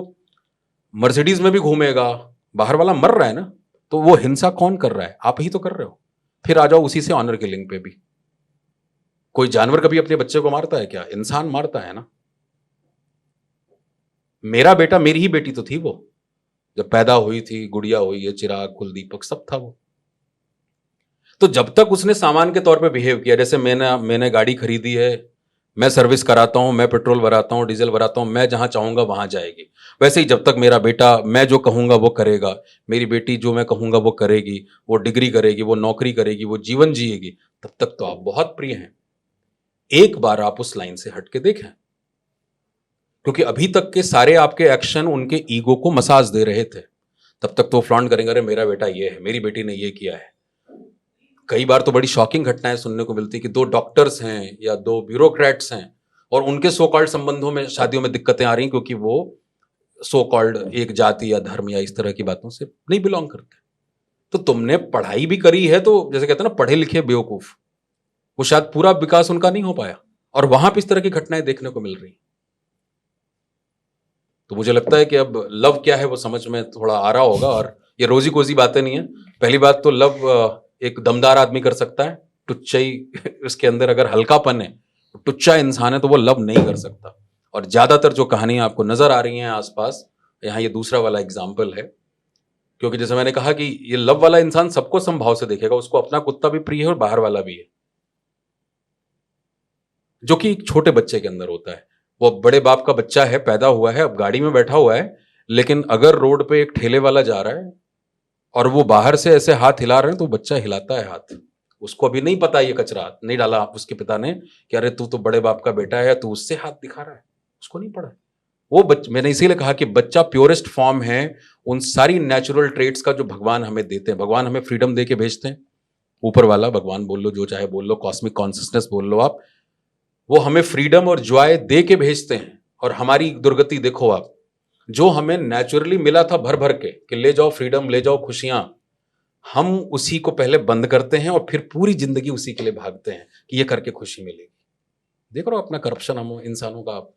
मर्सिडीज में भी घूमेगा, बाहर वाला मर रहा है ना, तो वो हिंसा कौन कर रहा है, आप ही तो कर रहे हो। फिर आ जाओ उसी से ऑनर किलिंग पे भी। कोई जानवर कभी अपने बच्चे को मारता है क्या? इंसान मारता है ना। मेरा बेटा, मेरी ही बेटी तो थी वो, जब पैदा हुई थी, गुड़िया हुई है, चिराग, कुलदीपक, सब था वो। तो जब तक उसने सामान के तौर पे बिहेव किया, जैसे मैंने गाड़ी खरीदी है, मैं सर्विस कराता हूं, मैं पेट्रोल भराता हूं, डीजल भराता हूं, मैं जहां चाहूंगा वहां जाएगी। वैसे ही जब तक मेरा बेटा, मैं जो कहूंगा वो करेगा, मेरी बेटी जो मैं कहूंगा वो करेगी, वो डिग्री करेगी, वो नौकरी करेगी, वो जीवन जिएगी, तब तक तो आप बहुत प्रिय हैं। एक बार आप उस लाइन से हट के देखें, क्योंकि अभी तक के सारे आपके एक्शन उनके ईगो को मसाज दे रहे थे। तब तक तो फ्लॉन्ट करेंगे, अरे मेरा बेटा ये है, मेरी बेटी ने ये किया है। कई बार तो बड़ी शॉकिंग घटनाएं सुनने को मिलती है कि दो डॉक्टर्स हैं या दो ब्यूरोक्रेट्स हैं और उनके सो कॉल्ड संबंधों में, शादियों में दिक्कतें आ रही हैं, क्योंकि वो सो कॉल्ड एक जाति या धर्म या इस तरह की बातों से नहीं बिलोंग करते। तो तुमने पढ़ाई भी करी है, तो जैसे कहते हैं ना, पढ़े लिखे बेवकूफ, वो शायद पूरा विकास उनका नहीं हो पाया, और वहां पर इस तरह की घटनाएं देखने को मिल रही। तो मुझे लगता है कि अब लव क्या है वो समझ में थोड़ा आ रहा होगा। और ये रोजी कोजी बातें नहीं है। पहली बात तो लव एक दमदार आदमी कर सकता है, टुच्चाई उसके अंदर अगर हल्कापन है, टुच्चा इंसान है, तो वो लव नहीं कर सकता। और ज्यादातर जो कहानियां आपको नजर आ रही हैं आसपास, यहाँ ये दूसरा वाला एग्जाम्पल है। क्योंकि जैसे मैंने कहा कि ये लव वाला इंसान सबको समभाव से देखेगा, उसको अपना कुत्ता भी प्रिय है और बाहर वाला भी है, जो कि एक छोटे बच्चे के अंदर होता है। वो बड़े बाप का बच्चा है, पैदा हुआ है, अब गाड़ी में बैठा हुआ है, लेकिन अगर रोड पे एक ठेले वाला जा रहा है और वो बाहर से ऐसे हाथ हिला रहे हैं, तो बच्चा हिलाता है हाथ। उसको अभी नहीं पता ये कचरा नहीं डाला उसके पिता ने कि अरे तू तो बड़े बाप का बेटा है, तू उससे हाथ दिखा रहा है। उसको नहीं पड़ा वो मैंने इसीलिए कहा कि बच्चा प्योरेस्ट फॉर्म है उन सारी नेचुरल ट्रेट्स का जो भगवान हमें देते हैं। भगवान हमें फ्रीडम दे के भेजते हैं, ऊपर वाला भगवान बोल लो, जो चाहे बोल लो, कॉस्मिक कॉन्सियसनेस बोल लो आप, वो हमें फ्रीडम और जॉय दे के भेजते हैं। और हमारी दुर्गति देखो आप, जो हमें नेचुरली मिला था भर भर के कि ले जाओ फ्रीडम, ले जाओ खुशियां, हम उसी को पहले बंद करते हैं और फिर पूरी जिंदगी उसी के लिए भागते हैं कि ये करके खुशी मिलेगी। देख रहे हो अपना करप्शन हम इंसानों का आप।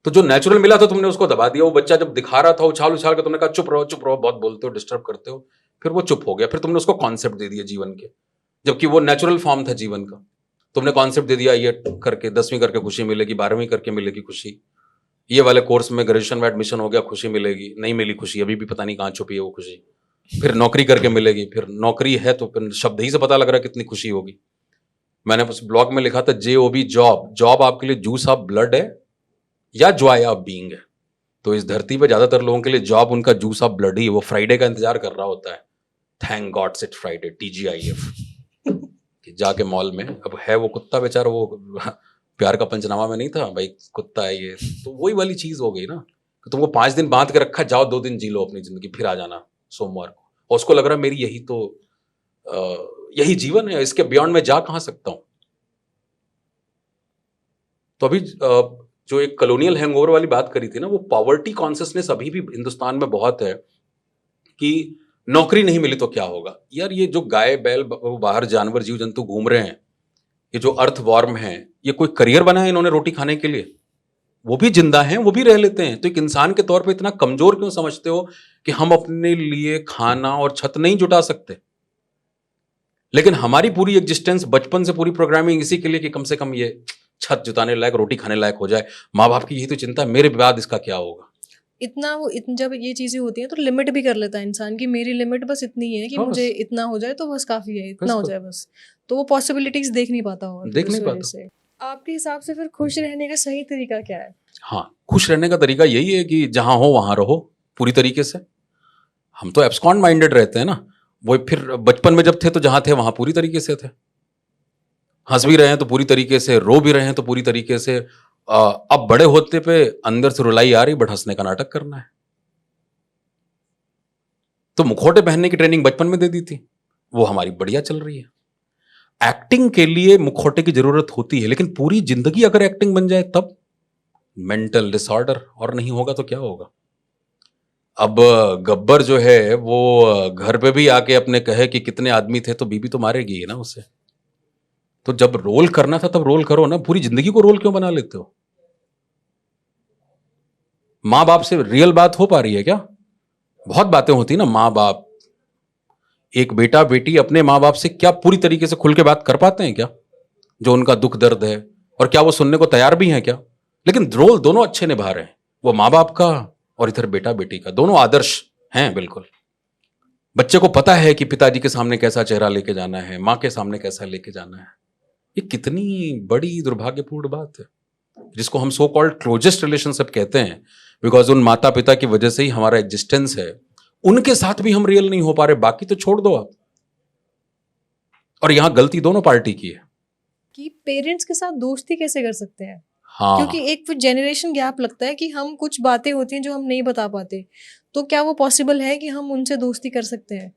तो जो नेचुरल मिला था तुमने उसको दबा दिया। वो बच्चा जब दिखा रहा था उछाल उछाल के, तुमने कहा चुप रहो, बहुत बोलते हो, डिस्टर्ब करते हो, फिर वो चुप हो गया। फिर तुमने उसको कॉन्सेप्ट दे दिया जीवन के, जबकि वो नेचुरल फॉर्म था जीवन का। तुमने कॉन्सेप्ट दे दिया, ये करके 10वीं करके खुशी मिलेगी, 12वीं करके मिलेगी खुशी, ये वाले कोर्स में ग्रेजुएशन में एडमिशन हो गया खुशी मिलेगी, नहीं मिली खुशी, अभी भी पता नहीं कहाँ छुपी है वो खुशी। फिर नौकरी करके मिलेगी, फिर नौकरी है तो फिर शब्द ही से पता लग रहा है कितनी खुशी होगी। मैंने उस ब्लॉग में लिखा था JOB जॉब आपके लिए जूस ऑफ ब्लड है या जॉय ऑफ बीइंग है। तो इस धरती पे ज्यादातर लोगों के लिए जॉब उनका जूस ऑफ ब्लड ही है। वो फ्राइडे का इंतजार कर रहा होता है, thank God it's Friday, TGIF, कि जाके मॉल में। अब है वो कुत्ता बेचारा, वो प्यार का पंचनामा में नहीं था भाई, कुत्ता है ये, तो वही वाली चीज हो गई ना कि तुमको 5 दिन बांध के रखा, जाओ 2 दिन जी लो अपनी जिंदगी, फिर आ जाना सोमवार को। और उसको लग रहा है मेरी यही तो यही जीवन है, इसके बियॉन्ड में जा कहां सकता हूं। तो अभी जो एक कॉलोनियल हैंगओवर वाली बात करी थी ना, वो पॉवर्टी कॉन्शियसनेस अभी भी हिंदुस्तान में बहुत है कि नौकरी नहीं मिली तो क्या होगा। यार ये जो गाय बैल बाहर जानवर जीव जंतु घूम रहे हैं, ये जो अर्थ वॉर्म हैं, ये कोई करियर बना है इन्होंने रोटी खाने के लिए? वो भी जिंदा हैं, वो भी रह लेते हैं। तो एक इंसान के तौर पे इतना कमजोर क्यों समझते हो कि हम अपने लिए खाना और छत नहीं जुटा सकते? लेकिन हमारी पूरी एग्जिस्टेंस, बचपन से पूरी प्रोग्रामिंग इसी के लिए कि कम से कम ये छत जुटाने लायक, रोटी खाने लायक हो जाए। माँ बाप की यही तो चिंता है, मेरे बाद इसका क्या होगा। इतना वो जब ये चीजें होती हैं तो लिमिट भी कर लेता है इंसान की, मेरी लिमिट बस इतनी है कि हाँ, मुझे बस। इतना हो जाए तो बस काफी है, इतना हो बस, जाए बस। तो वो पॉसिबिलिटीज देख नहीं पाता, और देख उस नहीं वजह पाता। से आपके हिसाब से फिर खुश रहने का सही तरीका क्या है? हाँ, खुश रहने का तरीका यही है कि जहां हो वहां रहो पूरी तरीके से। हम तो एब्सकॉन्ड माइंडेड रहते हैं ना, वो फिर बचपन में जब थे तो जहां थे वहां पूरी तरीके से थे। हंस भी रहे हैं तो पूरी तरीके से, रो भी रहे हैं तो पूरी तरीके से। अब बड़े होते पे अंदर से रुलाई आ रही, बट हंसने का नाटक करना है। तो मुखौटे पहनने की ट्रेनिंग बचपन में दे दी थी, वो हमारी बढ़िया चल रही है। एक्टिंग के लिए मुखौटे की जरूरत होती है, लेकिन पूरी जिंदगी अगर एक्टिंग बन जाए तब मेंटल डिसऑर्डर, और नहीं होगा तो क्या होगा। अब गब्बर जो है वो घर पे भी आके अपने कहे कि कितने आदमी थे, तो बीबी तो मारेगी ही ना उसे। तो जब रोल करना था तब रोल करो ना, पूरी जिंदगी को रोल क्यों बना लेते हो? माँ बाप से रियल बात हो पा रही है क्या? बहुत बातें होती ना माँ बाप, एक बेटा बेटी अपने माँ बाप से क्या पूरी तरीके से खुल के बात कर पाते हैं क्या, जो उनका दुख दर्द है, और क्या वो सुनने को तैयार भी हैं क्या? लेकिन रोल दोनों अच्छे निभा रहे हैं, वो माँ बाप का और इधर बेटा बेटी का, दोनों आदर्श हैं बिल्कुल। बच्चे को पता है कि पिताजी के सामने कैसा चेहरा लेके जाना है, माँ के सामने कैसा लेके जाना है। ये कितनी बड़ी दुर्भाग्यपूर्ण बात है, जिसको हम सो कॉल्ड क्लोजेस्ट रिलेशनशिप कहते हैं, बिकॉज उन माता पिता की वजह से ही हमारा एग्जिस्टेंस है। उनके साथ भी हम रियल नहीं हो पा रहे, बाकी तो छोड़ दो आप। और यहां गलती दोनों पार्टी की है। कि पेरेंट्स के साथ दोस्ती कैसे कर सकते हैं? हाँ, क्योंकि एक जनरेशन गैप लगता है कि हम कुछ बातें होती हैं जो हम नहीं बता पाते, तो क्या वो पॉसिबल है कि हम उनसे दोस्ती कर सकते हैं?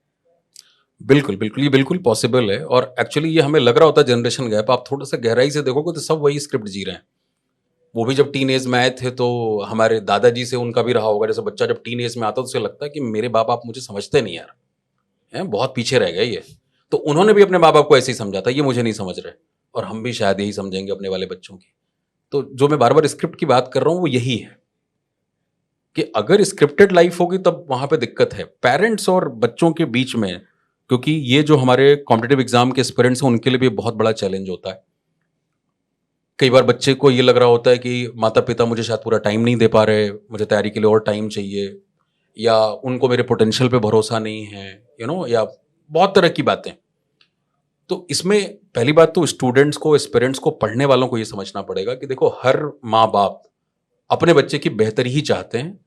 बिल्कुल बिल्कुल, ये बिल्कुल पॉसिबल है। और एक्चुअली ये हमें लग रहा होता है जनरेशन गैप, आप थोड़ा सा गहराई से देखोगे तो सब वही स्क्रिप्ट जी रहे हैं। वो भी जब टीन एज में आए थे तो हमारे दादाजी से उनका भी रहा होगा, जैसे बच्चा जब टीन एज में आता है तो उसे लगता है कि मेरे बाप आप मुझे समझते नहीं यार, हैं बहुत पीछे रह गए ये। तो उन्होंने भी अपने माँ बाप को ऐसे ही समझा था, ये मुझे नहीं समझ रहे, और हम भी शायद यही समझेंगे अपने वाले बच्चों की। तो जो मैं बार बार स्क्रिप्ट की बात कर रहा हूँ वो यही है कि अगर स्क्रिप्टेड लाइफ होगी तब वहां पे दिक्कत है पेरेंट्स और बच्चों के बीच में, क्योंकि ये जो हमारे कॉम्पिटेटिव एग्जाम के एस्पिरेंट्स हैं उनके लिए भी बहुत बड़ा चैलेंज होता है। कई बार बच्चे को ये लग रहा होता है कि माता पिता मुझे शायद पूरा टाइम नहीं दे पा रहे, मुझे तैयारी के लिए और टाइम चाहिए, या उनको मेरे पोटेंशियल पे भरोसा नहीं है, या बहुत तरह की बातें। तो इसमें पहली बात तो स्टूडेंट्स को, एस्पिरेंट्स को, पढ़ने वालों को ये समझना पड़ेगा कि देखो हर माँ बाप अपने बच्चे की बेहतरी ही चाहते हैं,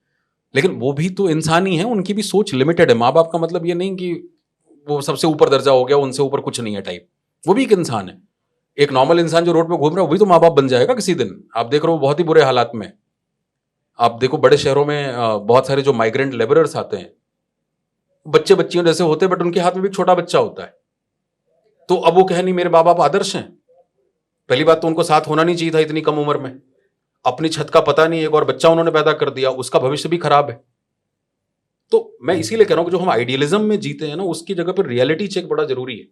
लेकिन वो भी तो इंसान ही है, उनकी भी सोच लिमिटेड है। माँ बाप का मतलब ये नहीं कि वो सबसे ऊपर दर्जा हो गया, उनसे ऊपर कुछ नहीं है टाइप। वो भी एक इंसान है, एक नॉर्मल इंसान जो रोड पे घूम रहा है, वो भी तो माँ बाप बन जाएगा किसी दिन। आप देख रहे हो बहुत ही बुरे हालात में, आप देखो बड़े शहरों में बहुत सारे जो माइग्रेंट लेबरर्स आते हैं, बच्चे बच्चियों जैसे होते हैं, बट उनके हाथ में भी एक छोटा बच्चा होता है। तो अब वो कहे नहीं मेरे माँ बाप आदर्श हैं। पहली बात तो उनको साथ होना नहीं चाहिए था इतनी कम उम्र में, अपनी छत का पता नहीं, एक और बच्चा उन्होंने पैदा कर दिया, उसका भविष्य भी खराब है। तो मैं इसीलिए कह रहा हूं कि जो हम आइडियलिज्म में जीते हैं ना, उसकी जगह पर रियलिटी चेक बड़ा जरूरी है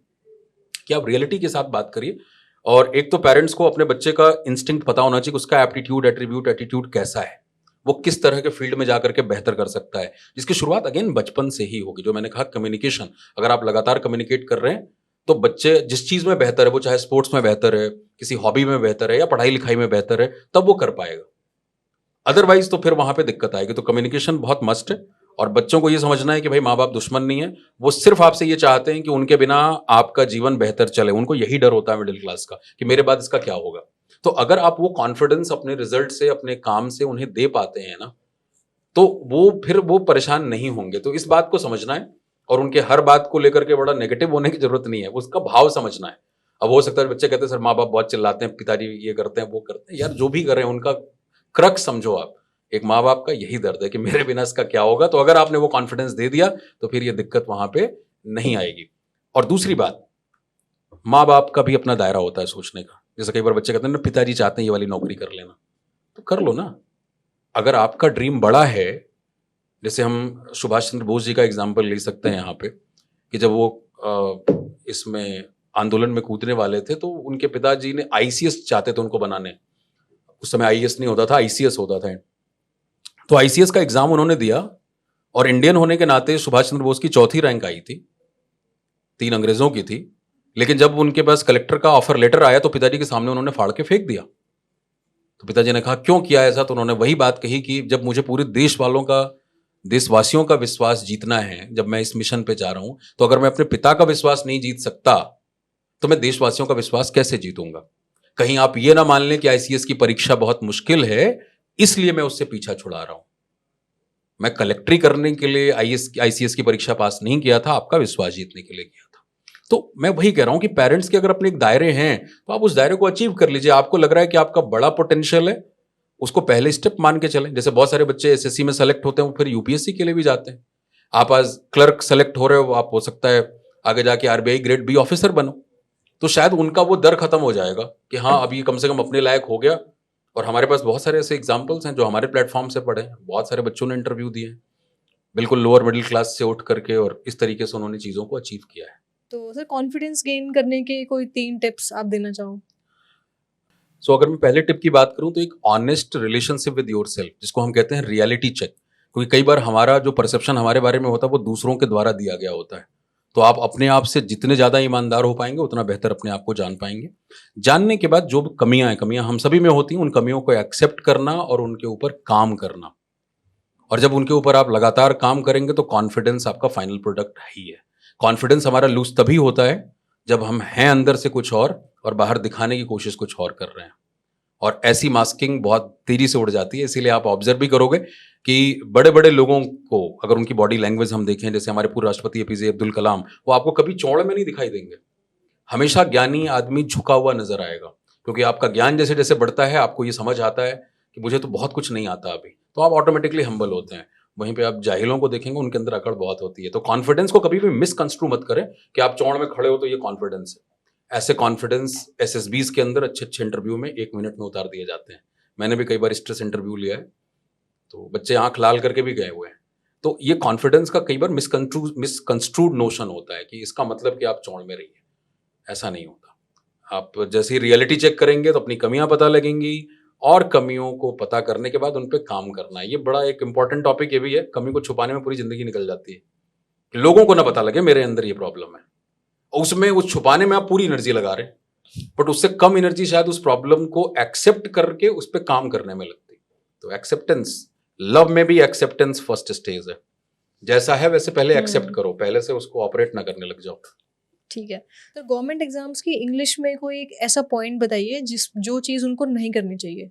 कि आप रियलिटी के साथ बात करिए। और एक तो पेरेंट्स को अपने बच्चे का इंस्टिंक्ट पता होना चाहिए, उसका एप्टीट्यूड, एट्रीब्यूट, एटीट्यूड कैसा है, वो किस तरह के फील्ड में जाकर के बेहतर कर सकता है, जिसकी शुरुआत अगेन बचपन से ही होगी। जो मैंने कहा कम्युनिकेशन, अगर आप लगातार कम्युनिकेट कर रहे हैं तो बच्चे जिस चीज में बेहतर है, वो चाहे स्पोर्ट्स में बेहतर है, किसी हॉबी में बेहतर है, या पढ़ाई लिखाई में बेहतर है, तब वो कर पाएगा। अदरवाइज तो फिर वहां पे दिक्कत आएगी। तो कम्युनिकेशन बहुत मस्ट है। और बच्चों को ये समझना है कि भाई माँ बाप दुश्मन नहीं है, वो सिर्फ आपसे ये चाहते हैं कि उनके बिना आपका जीवन बेहतर चले। उनको यही डर होता है मिडिल क्लास का कि मेरे बाद इसका क्या होगा। तो अगर आप वो कॉन्फिडेंस अपने रिजल्ट से, अपने काम से उन्हें दे पाते हैं ना, तो फिर वो परेशान नहीं होंगे। तो इस बात को समझना है, और उनके हर बात को लेकर के बड़ा नेगेटिव होने की जरूरत नहीं है, उसका भाव समझना है। अब हो सकता है बच्चे कहते हैं सर माँ बाप बहुत चिल्लाते हैं, पिताजी ये करते हैं वो करते हैं, यार जो भी कर रहे हैं उनका क्रक समझो आप। एक माँ बाप का यही दर्द है कि मेरे बिना इसका क्या होगा, तो अगर आपने वो कॉन्फिडेंस दे दिया तो फिर ये दिक्कत वहां पे नहीं आएगी। और दूसरी बात, माँ बाप का भी अपना दायरा होता है सोचने का। जैसे कई बार बच्चे कहते हैं ना पिताजी चाहते हैं ये वाली नौकरी कर लेना, तो कर लो ना। अगर आपका ड्रीम बड़ा है, जैसे हम सुभाष चंद्र बोस जी का एग्जाम्पल ले सकते हैं यहाँ पे, कि जब वो इसमें आंदोलन में कूदने वाले थे तो उनके पिताजी ने आईसीएस चाहते थे उनको बनाने। उस समय आईएएस नहीं होता था, आईसीएस होता था। तो आईसीएस का एग्जाम उन्होंने दिया और इंडियन होने के नाते सुभाष चंद्र बोस की चौथी रैंक आई थी, 3 अंग्रेजों की थी। लेकिन जब उनके पास कलेक्टर का ऑफर लेटर आया तो पिताजी के सामने उन्होंने फाड़ के फेंक दिया। तो पिताजी ने कहा क्यों किया ऐसा, तो उन्होंने वही बात कही कि जब मुझे पूरे देश वालों का, देशवासियों का विश्वास जीतना है, जब मैं इस मिशन पे जा रहा हूं, तो अगर मैं अपने पिता का विश्वास नहीं जीत सकता तो मैं देशवासियों का विश्वास कैसे जीतूंगा। कहीं आप ये ना मान लें कि आईसीएस की परीक्षा बहुत मुश्किल है इसलिए मैं उससे पीछा छुड़ा रहा हूं। मैं कलेक्ट्री करने के लिए आईसीएस की परीक्षा पास नहीं किया था, आपका विश्वास जीतने के लिए किया था। तो मैं वही कह रहा हूं कि पेरेंट्स के अगर अपने एक दायरे हैं तो आप उस दायरे को अचीव कर लीजिए। आपको लग रहा है कि आपका बड़ा पोटेंशियल है, उसको पहले स्टेप मान के चलें। जैसे बहुत सारे बच्चे एसएससी में सेलेक्ट होते हैं, वो फिर यूपीएससी के लिए भी जाते हैं। आप आज क्लर्क सेलेक्ट हो रहे हो, आप हो सकता है आगे जाके आरबीआई ग्रेड बी ऑफिसर बनो, तो शायद उनका वो डर खत्म हो जाएगा कि हाँ अब ये कम से कम अपने लायक हो गया। और हमारे पास बहुत सारे ऐसे एग्जाम्पल्स हैं जो हमारे प्लेटफॉर्म से पढ़े हैं, बहुत सारे बच्चों ने इंटरव्यू दिए हैं बिल्कुल लोअर मिडिल क्लास से उठ करके, और इस तरीके से उन्होंने चीज़ों को अचीव किया है। तो सर कॉन्फिडेंस गेन करने के कोई 3 टिप्स आप देना चाहो? सो अगर मैं पहले टिप की बात करूं तो एक ऑनेस्ट रिलेशनशिप विद योरसेल्फ, जिसको हम कहते हैं रियलिटी चेक। क्योंकि कई बार हमारा जो परसेप्शन हमारे बारे में होता है वो दूसरों के द्वारा दिया गया होता है। तो आप अपने आप से जितने ज़्यादा ईमानदार हो पाएंगे उतना बेहतर अपने आप को जान पाएंगे। जानने के बाद जो कमियां हम सभी में होती हैं, उन कमियों को एक्सेप्ट करना और उनके ऊपर काम करना। और जब उनके ऊपर आप लगातार काम करेंगे तो कॉन्फिडेंस आपका फाइनल प्रोडक्ट ही है। कॉन्फिडेंस हमारा लूज तभी होता है जब हम हैं अंदर से कुछ और बाहर दिखाने की कोशिश कुछ और कर रहे हैं। और ऐसी मास्किंग बहुत तेजी से उड़ जाती है। इसीलिए आप ऑब्जर्व भी करोगे कि बड़े बड़े लोगों को अगर उनकी बॉडी लैंग्वेज हम देखें, जैसे हमारे पूर्व राष्ट्रपति एपीजे अब्दुल कलाम, वो आपको कभी चौड़ में नहीं दिखाई देंगे। हमेशा ज्ञानी आदमी झुका हुआ नजर आएगा, क्योंकि आपका ज्ञान जैसे जैसे बढ़ता है आपको ये समझ आता है कि मुझे तो बहुत कुछ नहीं आता अभी, तो आप ऑटोमेटिकली हम्बल होते हैं। वहीं पे आप जाहिलों को देखेंगे, उनके अंदर अकड़ बहुत होती है। तो कॉन्फिडेंस को कभी भी मिसकंस्ट्रू मत करें कि आप चौड़ में खड़े हो तो ये कॉन्फिडेंस है। ऐसे कॉन्फिडेंस एसएसबीज के अंदर अच्छे अच्छे इंटरव्यू में 1 मिनट में उतार दिए जाते हैं। मैंने भी कई बार स्ट्रेस इंटरव्यू लिया है, तो बच्चे आंख लाल करके भी गए हुए हैं। तो ये कॉन्फिडेंस का कई बार मिसकंस्ट्रूड नोशन होता है कि इसका मतलब कि आप चौड़ में रहिए, ऐसा नहीं होता। आप जैसे ही रियलिटी चेक करेंगे तो अपनी कमियां पता लगेंगी, और कमियों को पता करने के बाद उन पे काम करना है। ये बड़ा एक इंपॉर्टेंट टॉपिक ये भी है। कमी को छुपाने में पूरी जिंदगी निकल जाती है कि लोगों को ना पता लगे मेरे अंदर ये प्रॉब्लम है, उसमें उस छुपाने में आप पूरी एनर्जी लगा रहे हैं, बट उससे कम एनर्जी शायद उस प्रॉब्लम को एक्सेप्ट करके उस पर काम करने में लगती। तो एक्सेप्टेंस, लव में भी एक्सेप्टेंस फर्स्ट स्टेज है। जैसा है वैसे पहले एक्सेप्ट करो, पहले से उसको ऑपरेट ना करने लग जाओ। ठीक है। तो गवर्नमेंट एग्जाम्स की इंग्लिश में कोई एक ऐसा पॉइंट बताइए जो चीज़ उनको नहीं करनी चाहिए।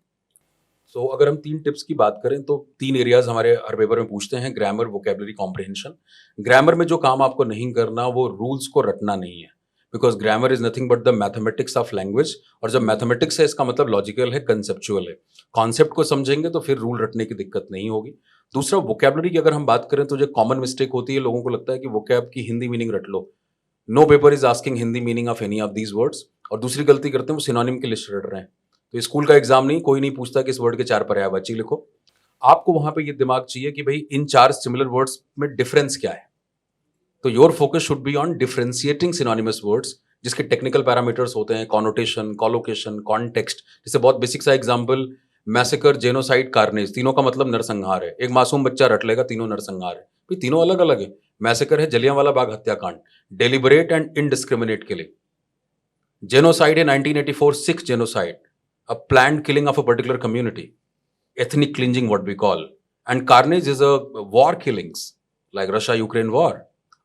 सो अगर हम 3 टिप्स की बात करें तो 3 एरियाज हमारे हर पेपर में पूछते हैं, ग्रामर, वोकेबलरी, कॉम्प्रिहेंशन। ग्रामर में जो काम आपको नहीं करना वो रूल्स को रटना नहीं है, because grammar is nothing but the mathematics of language. और जब मैथमेटिक्स है इसका मतलब लॉजिकल है, कंसेप्चुअल है। कॉन्सेप्ट को समझेंगे तो फिर रूल रटने की दिक्कत नहीं होगी। दूसरा, वोकेबलरी की अगर हम बात करें तो जो कॉमन मिस्टेक होती है, लोगों को लगता है कि वोकैब की हिंदी मीनिंग रट लो। No paper is asking Hindi meaning of any of these words. और दूसरी गलती करते हैं वो सिनोनिम की लिस्ट रट रहे हैं। तो स्कूल का एग्जाम नहीं, कोई नहीं पूछता कि इस वर्ड के 4 पर्यायवाची लिखो। आपको वहां पे ये दिमाग चाहिए कि भाई इन 4 सिमिलर वर्ड्स में डिफरेंस क्या है। तो your focus should be on differentiating synonymous words, जिसके टेक्निकल पैरामीटर्स होते हैं कॉनोटेशन, कॉलोकेशन, कॉन्टेक्स्ट। जैसे बहुत बेसिक सा एग्जांपल, मैसेकर, जेनोसाइड, कार्नेज, तीनों का मतलब नरसंहार है। एक मासूम बच्चा रट लेगा तीनों नरसंहार है, भाई तीनों अलग अलग है। मैसेकर है जलियांवाला बाग हत्याकांड, deliberate and indiscriminate killing. Genocide है 1984 Sikh genocide, a planned killing of a particular community, ethnic cleansing what we call. And carnage is a war killings like Russia Ukraine war,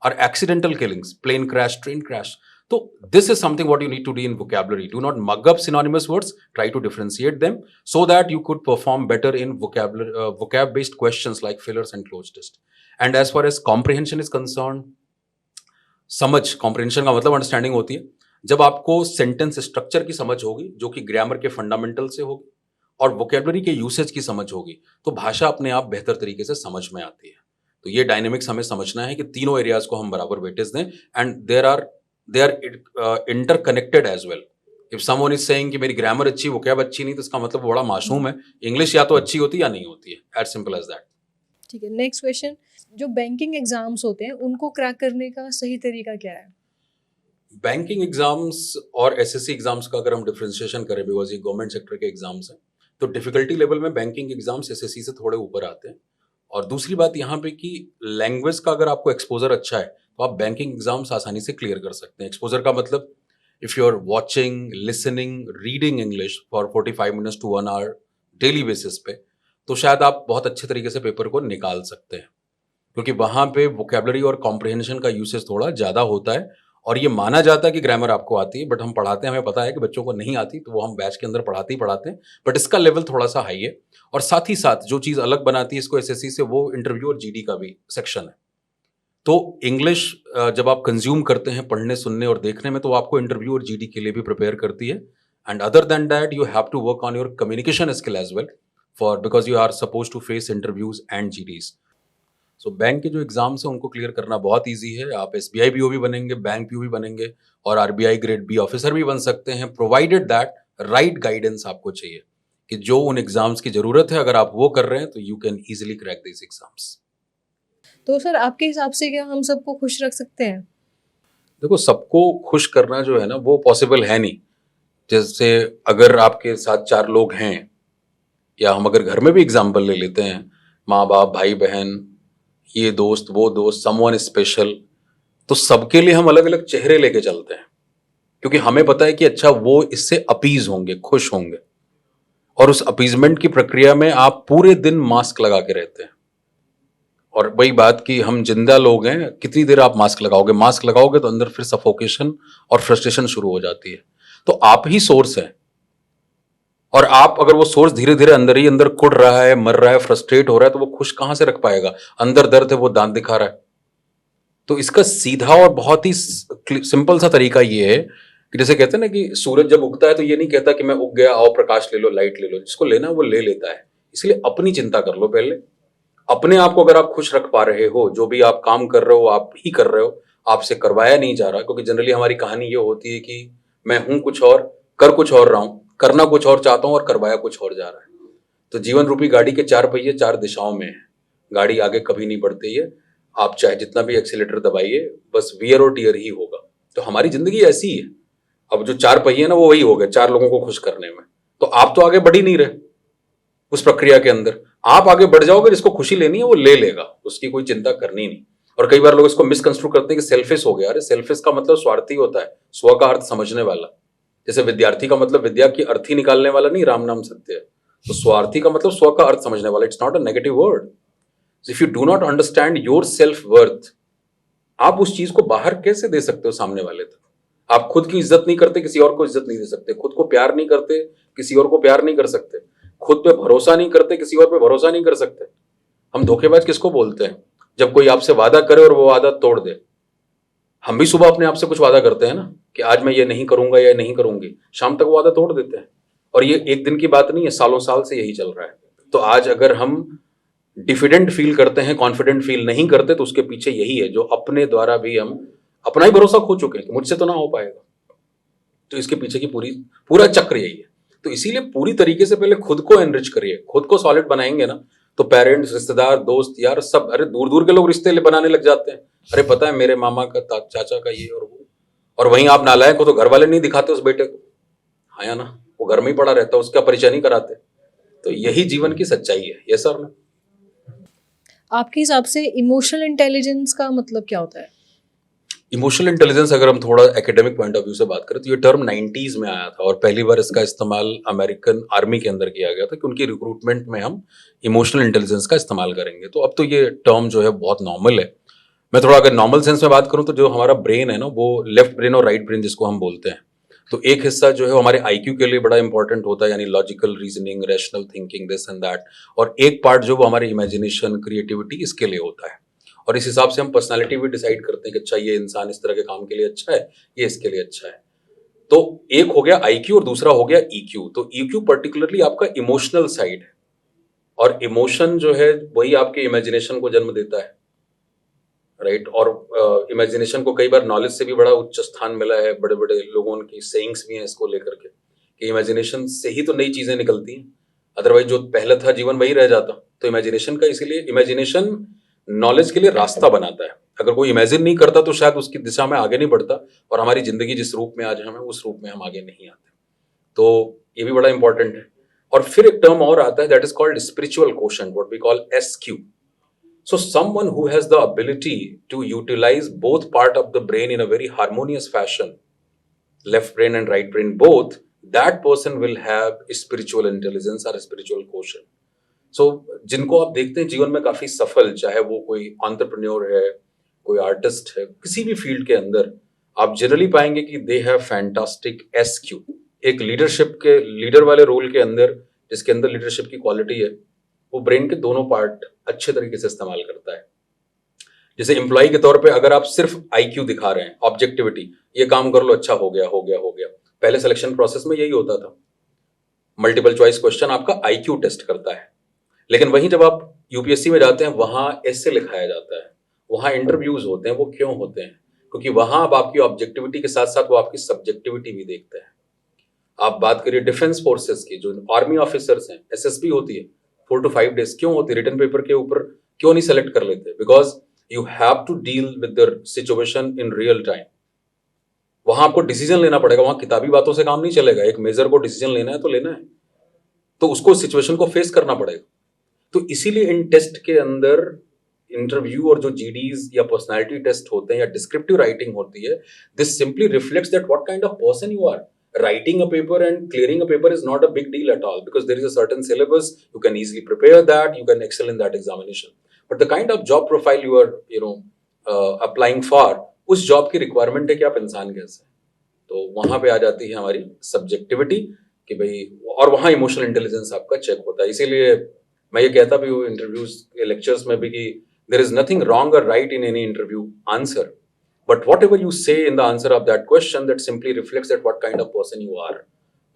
or accidental killings, plane crash, train crash. So this is something what you need to do in vocabulary. Do not mug up synonymous words, try to differentiate them so that you could perform better in vocab based questions like fillers and closed test. And as far as comprehension is concerned, समझ, comprehension का मतलब understanding होती है। जब आपको sentence structure की समझ होगी, जो कि ग्रामर के फंडामेंटल से होगी, और वोकेबलरी के यूसेज की समझ होगी, तो भाषा अपने आप बेहतर तरीके से समझ में आती है। तो ये डायनेमिक्स हमें समझना है कि तीनों एरियाज को हम बराबर वेटेज दें, and they are interconnected as well. If someone is saying कि मेरी ग्रामर अच्छी, वोकैब अच्छी नहीं, तो इसका मतलब वो बड़ा मासूम है। इंग्लिश या तो अच्छी होती है या नहीं होती है, एज सिंपल एज दैट। ठीक है, नेक्स्ट क्वेश्चन। जो बैंकिंग एग्जाम्स होते हैं उनको क्रैक करने का सही तरीका क्या है? बैंकिंग एग्जाम्स और एसएससी एग्जाम्स का अगर हम डिफरेंशिएशन करें, बिकॉज ये गवर्नमेंट सेक्टर के एग्जाम्स हैं, तो डिफिकल्टी लेवल में बैंकिंग एग्जाम्स एसएससी से थोड़े ऊपर आते हैं। और दूसरी बात यहाँ पे कि लैंग्वेज का अगर आपको एक्सपोजर अच्छा है, तो आप बैंकिंग एग्जाम्स आसानी से क्लियर कर सकते हैं। एक्सपोजर का मतलब, if you are watching, listening, reading English for 45 minutes to 1 hour daily basis पे, तो शायद आप बहुत अच्छे तरीके से पेपर को निकाल सकते हैं, क्योंकि वहाँ पे वोकेबलरी और कॉम्प्रिहेंशन का यूसेज थोड़ा ज़्यादा होता है। और ये माना जाता है कि ग्रामर आपको आती है, बट हम पढ़ाते हैं, हमें पता है कि बच्चों को नहीं आती, तो वो हम बैच के अंदर पढ़ाते ही पढ़ाते हैं, बट इसका लेवल थोड़ा सा हाई है। और साथ ही साथ जो चीज़ अलग बनाती है इसको एसएससी से, वो इंटरव्यू और जीडी का भी सेक्शन है। तो इंग्लिश जब आप कंज्यूम करते हैं पढ़ने, सुनने और देखने में, तो आपको इंटरव्यू और जीडी के लिए भी प्रिपेयर करती है। And other than that you have to work on your communication skill as well, for because you are suppose to face interviews and GDs. So bank के जो एग्जाम्स हैं उनको क्लियर करना बहुत ईजी है। आप एसबीआई पीओ भी बनेंगे, बैंक पीओ भी बनेंगे, और आरबीआई ग्रेड बी ऑफिसर भी बन सकते हैं, प्रोवाइडेड दैट राइट गाइडेंस आपको चाहिए, कि जो उन एग्जाम्स की जरूरत है अगर आप वो कर रहे हैं, तो you can easily crack this exams. तो सर, आपके हिसाब से क्या हम सबको खुश रख सकते हैं? देखो, सबको खुश करना जो है ना, वो पॉसिबल है नहीं। जैसे अगर आपके साथ 4 लोग हैं, या हम अगर घर में भी एग्जाम्पल ले लेते हैं, माँ बाप, भाई बहन, ये दोस्त, वो दोस्त, समवन स्पेशल, तो सबके लिए हम अलग अलग चेहरे लेके चलते हैं, क्योंकि हमें पता है कि अच्छा वो इससे अपीज होंगे, खुश होंगे। और उस अपीजमेंट की प्रक्रिया में आप पूरे दिन मास्क लगा के रहते हैं। और वही बात कि हम जिंदा लोग हैं, कितनी देर आप मास्क लगाओगे? मास्क लगाओगे तो अंदर फिर सफोकेशन और फ्रस्ट्रेशन शुरू हो जाती है। तो आप ही सोर्स हैं, और आप अगर वो सोर्स धीरे धीरे अंदर ही अंदर कुड़ रहा है, मर रहा है, फ्रस्ट्रेट हो रहा है, तो वो खुश कहां से रख पाएगा? अंदर दर्द है, वो दांत दिखा रहा है। तो इसका सीधा और बहुत ही सिंपल सा तरीका ये है कि जैसे कहते हैं ना कि सूरज जब उगता है तो ये नहीं कहता कि मैं उग गया, आओ प्रकाश ले लो, लाइट ले लो। जिसको लेना वो ले लेता है। इसलिए अपनी चिंता कर लो पहले। अपने आप को अगर आप खुश रख पा रहे हो, जो भी आप काम कर रहे हो आप ही कर रहे हो, आपसे करवाया नहीं जा रहा। क्योंकि जनरली हमारी कहानी ये होती है कि मैं हूं कुछ और, कर कुछ और रहा हूं, करना कुछ और चाहता हूं, और करवाया कुछ और जा रहा है। तो जीवन रूपी गाड़ी के 4 पहिए 4 दिशाओं में है, गाड़ी आगे कभी नहीं बढ़ती है। आप चाहे जितना भी एक्सीलेटर दबाइए, बस वियर और टीयर ही होगा। तो हमारी जिंदगी ऐसी ही है। अब जो 4 पहिए ना, वो वही हो गए 4 लोगों को खुश करने में। तो आप तो आगे बढ़ ही नहीं रहे उस प्रक्रिया के अंदर। आप आगे बढ़ जाओगे, जिसको खुशी लेनी है वो ले लेगा, उसकी कोई चिंता करनी नहीं। और कई बार लोग इसको मिसकंस्ट्रू करते हैं कि सेल्फिश हो गया। अरे सेल्फिश का मतलब स्वार्थी होता है, स्व का अर्थ समझने वाला। जैसे विद्यार्थी का मतलब विद्या की अर्थ ही निकालने वाला नहीं, राम नाम सत्य है। तो स्वार्थी का मतलब स्व का अर्थ समझने वाला। It's not a negative word. If you do not understand your self worth, आप उस चीज को बाहर कैसे दे सकते हो सामने वाले तक? आप खुद की इज्जत नहीं करते, किसी और को इज्जत नहीं दे सकते। खुद को प्यार नहीं करते, किसी और को प्यार नहीं कर सकते। खुद पे भरोसा नहीं करते, किसी और पे भरोसा नहीं कर सकते। हम धोखेबाज किसको बोलते हैं? जब कोई आपसे वादा करे और वो वादा तोड़ दे। हम भी सुबह अपने आप से कुछ वादा करते हैं ना, कि आज मैं ये नहीं करूंगा या नहीं करूंगी, शाम तक वो वादा तोड़ देते हैं। और ये एक दिन की बात नहीं है, सालों साल से यही चल रहा है। तो आज अगर हम डिफिडेंट फील करते हैं, कॉन्फिडेंट फील नहीं करते, तो उसके पीछे यही है, जो अपने द्वारा भी हम अपना ही भरोसा खो चुके हैं कि मुझसे तो ना हो पाएगा। तो इसके पीछे की पूरा चक्र यही है। तो इसीलिए पूरी तरीके से पहले खुद को एनरिच करिए। खुद को सॉलिड बनाएंगे ना, तो पेरेंट्स, रिश्तेदार, दोस्त, यार सब, अरे दूर दूर के लोग रिश्ते बनाने लग जाते हैं। अरे पता है मेरे मामा का, चाचा का ये और वो। और वहीं आप नालायक हो तो घर वाले नहीं दिखाते उस बेटे को, हाँ या ना? वो घर में ही पड़ा रहता है, उसका परिचय नहीं कराते। तो यही जीवन की सच्चाई है। ये सर ना, आपके हिसाब से इमोशनल इंटेलिजेंस का मतलब क्या होता है? इमोशनल इंटेलिजेंस अगर हम थोड़ा एकेडमिक पॉइंट ऑफ व्यू से बात करें, तो ये टर्म 90s में आया था, और पहली बार इसका इस्तेमाल अमेरिकन आर्मी के अंदर किया गया था कि उनकी रिक्रूटमेंट में हम इमोशनल इंटेलिजेंस का इस्तेमाल करेंगे। तो अब तो ये टर्म जो है बहुत नॉर्मल है। मैं थोड़ा अगर नॉर्मल सेंस में बात करूं, तो जो हमारा ब्रेन है ना, वो लेफ्ट ब्रेन और राइट ब्रेन जिसको हम बोलते हैं, तो एक हिस्सा जो है वो हमारे आईक्यू के लिए बड़ा इंपॉर्टेंट होता है, यानी logical reasoning, rational thinking, this and that. और एक पार्ट जो वो हमारे इमेजिनेशन, क्रिएटिविटी, इसके लिए होता है। और इस हिसाब से हम पर्सनालिटी भी डिसाइड करते हैं कि अच्छा ये इंसान इस तरह के काम के लिए अच्छा है, ये इसके लिए अच्छा है। तो एक हो गया IQ और दूसरा हो गया EQ। तो EQ पर्टिकुलरली आपका इमोशनल साइड है, और इमोशन जो है वही आपके इमेजिनेशन को जन्म देता है, राइट। और इमेजिनेशन को कई बार नॉलेज से भी बड़ा उच्च स्थान मिला है, बड़े बड़े लोगों की सेइंग्स भी हैं इसको लेकर के कि इमेजिनेशन से ही तो नई चीजें निकलती हैं, अदरवाइज जो पहले था जीवन वही रह जाता। तो इमेजिनेशन का, इसीलिए इमेजिनेशन नॉलेज के लिए रास्ता बनाता है। अगर कोई इमेजिन नहीं करता तो शायद उसकी दिशा में आगे नहीं बढ़ता, और हमारी जिंदगी जिस रूप में आज हम हैं उस रूप में हम आगे नहीं आते। तो ये भी बड़ा इंपॉर्टेंट है। और फिर एक टर्म और आता है, that is called spiritual quotient, what we call SQ। So someone who has the ability to utilize both part of the brain in a very harmonious fashion, left brain and right brain both, that person will have spiritual intelligence or spiritual quotient. So जिनको आप देखते हैं जीवन में काफी सफल, चाहे वो कोई एंटरप्रेन्योर है, कोई आर्टिस्ट है, किसी भी फील्ड के अंदर, आप जनरली पाएंगे कि दे हैव फैंटास्टिक SQ। एक लीडरशिप के, लीडर वाले रोल के अंदर, जिसके अंदर लीडरशिप की क्वालिटी है, वो ब्रेन के दोनों पार्ट अच्छे तरीके से इस्तेमाल करता है। जैसे एम्प्लॉय के तौर पे अगर आप सिर्फ IQ दिखा रहे हैं, ऑब्जेक्टिविटी, ये काम कर लो, अच्छा हो गया हो गया हो गया, पहले सिलेक्शन प्रोसेस में यही होता था, मल्टीपल चॉइस क्वेश्चन आपका IQ टेस्ट करता है। लेकिन वहीं जब आप UPSC में जाते हैं, वहां ऐसे लिखाया जाता है, वहां इंटरव्यूज होते हैं। वो क्यों होते हैं? क्योंकि वहां अब आपकी ऑब्जेक्टिविटी के साथ साथ वो आपकी सब्जेक्टिविटी भी देखते हैं। आप बात करिए डिफेंस फोर्सेस की, जो आर्मी ऑफिसर्स हैं, SSB होती है 4 to 5 days, क्यों होती है? रिटन पेपर के ऊपर क्यों नहीं सेलेक्ट कर लेते? Because you have to deal with the situation in real time. वहां आपको डिसीजन लेना पड़ेगा, वहां किताबी बातों से काम नहीं चलेगा। एक मेजर को डिसीजन लेना है तो लेना है, तो उसको सिचुएशन को फेस करना पड़ेगा। तो इसीलिए इन टेस्ट के अंदर इंटरव्यू और जो GDs या पर्सनालिटी टेस्ट होते हैं या डिस्क्रिप्टिव राइटिंग होती है, this simply reflects that what kind of person you are. Writing a paper and clearing a paper is not a big deal at all, because there is a certain syllabus, you can easily prepare that, you can excel in that examination. But the kind of job profile you are applying for, उस job की requirement है कि आप इंसान कैसे हैं। तो वहां पे आ जाती है हमारी सब्जेक्टिविटी कि भाई, और वहां इमोशनल इंटेलिजेंस आपका चेक होता है। इसीलिए मैं ये कहता भी हूँ इंटरव्यूज के लेक्चर्स में भी कि देयर इज नथिंग रॉन्ग और right in any interview answer, but whatever you say in the answer of that question, that simply reflects that what kind of person you are।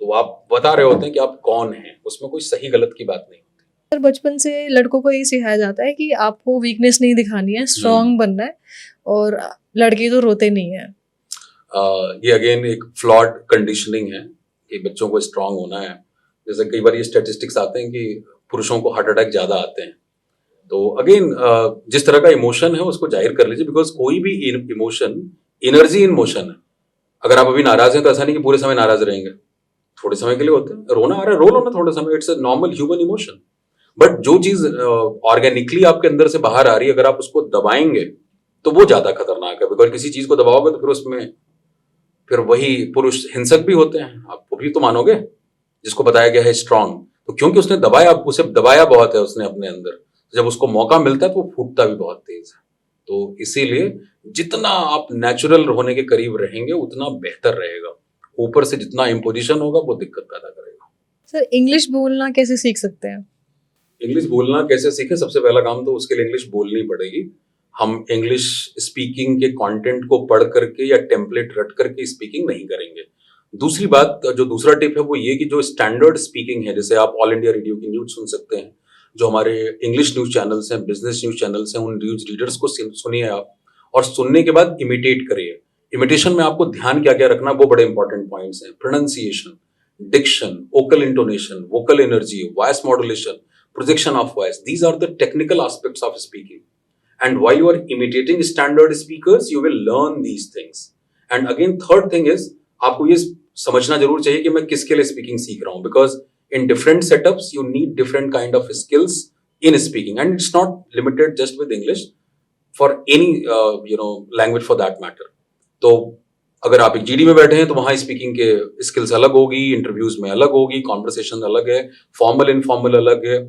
तो आप बता रहे होते हैं कि आप कौन हैं, उसमें कोई सही गलत की बात नहीं होती। सर, बचपन से लड़कों को ये सिखाया जाता है कि आपको वीकनेस नहीं दिखानी है, स्ट्रांग बनना है, और लड़के तो रोते नहीं है। ये अगेन एक फ्लॉड कंडीशनिंग है कि बच्चों को स्ट्रांग होना है। जैसे कई बार ये स्टैटिस्टिक्स आते हैं कि पुरुषों को हार्ट अटैक ज्यादा आते हैं। तो अगेन जिस तरह का इमोशन है उसको जाहिर कर लीजिए, बिकॉज कोई भी इमोशन एनर्जी इन मोशन है। अगर आप अभी नाराज हैं तो ऐसा नहीं कि पूरे समय नाराज रहेंगे, थोड़े समय के लिए होते हैं। रोना आ रहा है, रो लो ना थोड़े समय, it's a normal human emotion. But जो चीज ऑर्गेनिकली आपके अंदर से बाहर आ रही है, अगर आप उसको दबाएंगे तो वो ज्यादा खतरनाक है। बिकॉज किसी चीज को दबाओगे तो फिर उसमें फिर वही पुरुष हिंसक भी होते हैं, आप वो भी तो मानोगे जिसको बताया गया है स्ट्रांग, तो क्योंकि उसने दबाया, उसे दबाया बहुत है उसने अपने अंदर, जब उसको मौका मिलता है तो वो फूटता भी बहुत तेज है। तो इसीलिए जितना आप नेचुरल होने के करीब रहेंगे उतना बेहतर रहेगा। ऊपर से जितना इम्पोजिशन होगा वो दिक्कत पैदा करेगा। सर, इंग्लिश बोलना कैसे सीख सकते हैं? इंग्लिश बोलना कैसे सीखें? सबसे पहला काम तो उसके लिए इंग्लिश बोलनी पड़ेगी। हम इंग्लिश स्पीकिंग के कंटेंट को पढ़ करके या टेम्पलेट रट करके स्पीकिंग नहीं करेंगे। दूसरी बात, जो दूसरा टिप है वो ये कि जो स्टैंडर्ड स्पीकिंग है, जैसे आप ऑल इंडिया रेडियो की न्यूज सुन सकते हैं, जो हमारे इंग्लिश न्यूज चैनल्स हैं, बिजनेस न्यूज चैनल्स हैं, उन न्यूज रीडर्स को सुनिए आप, और सुनने के बाद इमिटेट करिए। इमिटेशन में आपको ध्यान क्या क्या रखना, वो बड़े इंपॉर्टेंट पॉइंट्स हैं। Pronunciation, diction, vocal intonation, vocal energy, voice modulation, projection of voice, these are the technical aspects of speaking. And while you are imitating standard speakers, you will learn these things. And again third thing is, आपको ये समझना जरूर चाहिए कि मैं किसके लिए speaking सीख रहा हूं, because in different setups you need different kind of skills in speaking, and it's not limited just with English, for any language for that matter। तो अगर आप एक GD में बैठे हैं तो वहां स्पीकिंग के स्किल्स अलग होगी, इंटरव्यूज में अलग होगी, कॉन्वर्सेशन अलग है, फॉर्मल इनफॉर्मल अलग है,